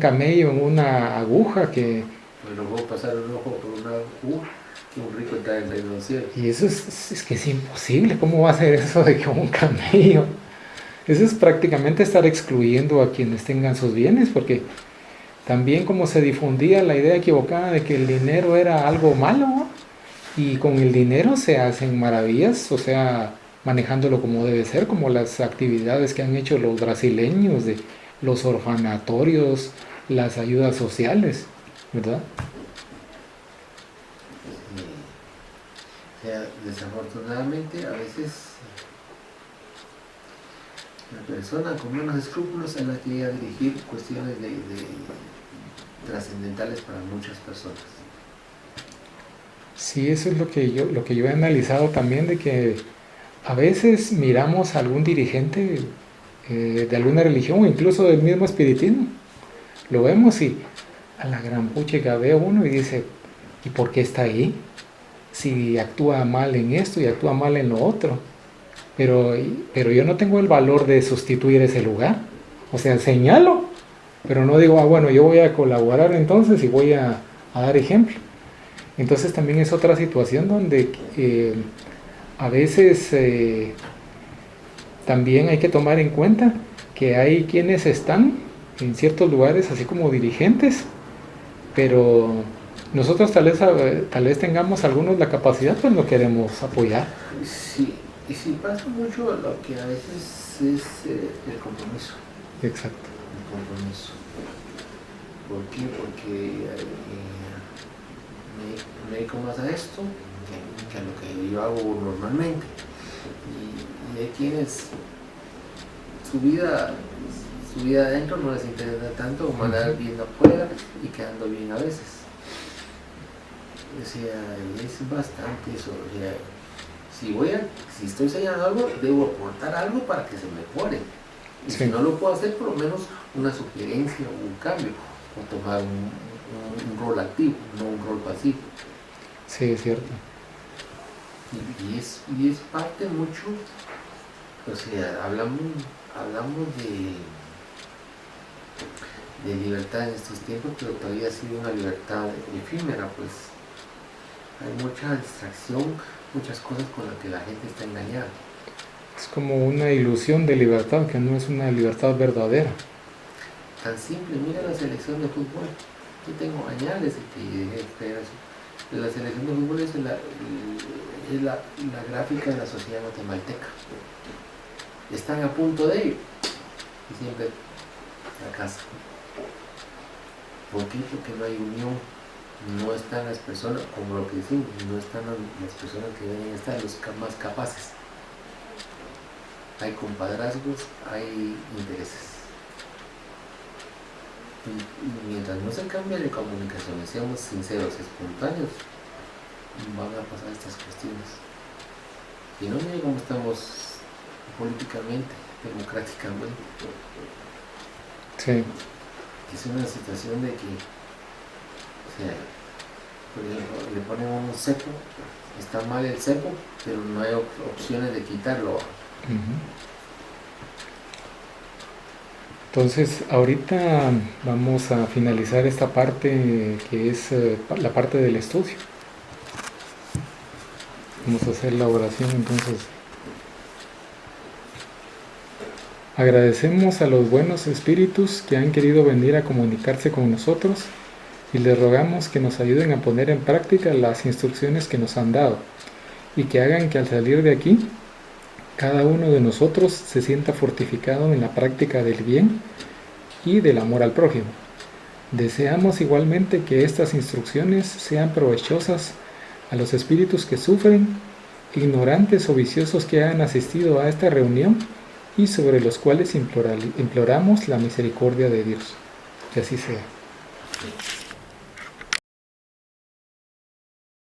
camello en una aguja que... Pero luego pasar un ojo por una aguja. un rico entrar en el reino de los cielos. Y eso es que es imposible. ¿Cómo va a ser eso de que un camello? Eso es prácticamente estar excluyendo a quienes tengan sus bienes, porque también como se difundía la idea equivocada de que el dinero era algo malo, ¿no? Y con el dinero se hacen maravillas, o sea, manejándolo como debe ser, como las actividades que han hecho los brasileños de los orfanatorios, las ayudas sociales, ¿verdad? O sea, desafortunadamente a veces la persona con menos escrúpulos es la que llega a dirigir cuestiones de trascendentales para muchas personas. Sí, eso es lo que yo he analizado también, de que a veces miramos a algún dirigente de alguna religión o incluso del mismo espiritismo, lo vemos y a la gran puchica ve uno y dice, ¿y por qué está ahí? Si actúa mal en esto y actúa mal en lo otro, pero yo no tengo el valor de sustituir ese lugar, o sea, señalo, pero no digo, bueno, yo voy a colaborar entonces y voy a dar ejemplo. Entonces también es otra situación donde a veces también hay que tomar en cuenta que hay quienes están en ciertos lugares así como dirigentes, pero nosotros tal vez tengamos algunos la capacidad, pues no queremos apoyar. Sí, y sí pasa mucho lo que a veces es el compromiso. Exacto. El compromiso. ¿Por qué? Porque me dedico más a esto que a lo que yo hago normalmente. Y hay quienes su vida adentro no les interesa tanto como andar viendo afuera y quedando bien a veces. O sea, es bastante eso. O sea, si estoy enseñando algo, debo aportar algo para que se mejore. Y Sí. si no lo puedo hacer, por lo menos una sugerencia o un cambio, o tomar un rol activo, no un rol pasivo. Sí, es cierto. Y es parte mucho, o sea, hablamos de libertad en estos tiempos, pero todavía ha sido una libertad efímera, pues hay mucha distracción, muchas cosas con las que la gente está engañada. Es como una ilusión de libertad, que no es una libertad verdadera. Tan simple, mira la selección de fútbol. Yo tengo añales de que dejé de creer eso. La selección de fútbol es la gráfica de la sociedad guatemalteca. Están a punto de ir y siempre fracasan. ¿Por qué? Porque no hay unión. No están las personas, como lo que decimos, no están las personas que deben estar, los más capaces. Hay compadrazgos, hay intereses. Y mientras no se cambie de comunicación, seamos sinceros, espontáneos, van a pasar estas cuestiones. Y no mire cómo estamos políticamente, democráticamente. Sí. Es una situación de que, o sea, por ejemplo, le ponen un cepo, está mal el cepo, pero no hay opciones de quitarlo. Entonces, ahorita vamos a finalizar esta parte que es la parte del estudio. Vamos a hacer la oración entonces. Agradecemos a los buenos espíritus que han querido venir a comunicarse con nosotros y les rogamos que nos ayuden a poner en práctica las instrucciones que nos han dado y que hagan que al salir de aquí cada uno de nosotros se sienta fortificado en la práctica del bien y del amor al prójimo. Deseamos igualmente que estas instrucciones sean provechosas a los espíritus que sufren, ignorantes o viciosos que hayan asistido a esta reunión y sobre los cuales imploramos la misericordia de Dios. Que así sea.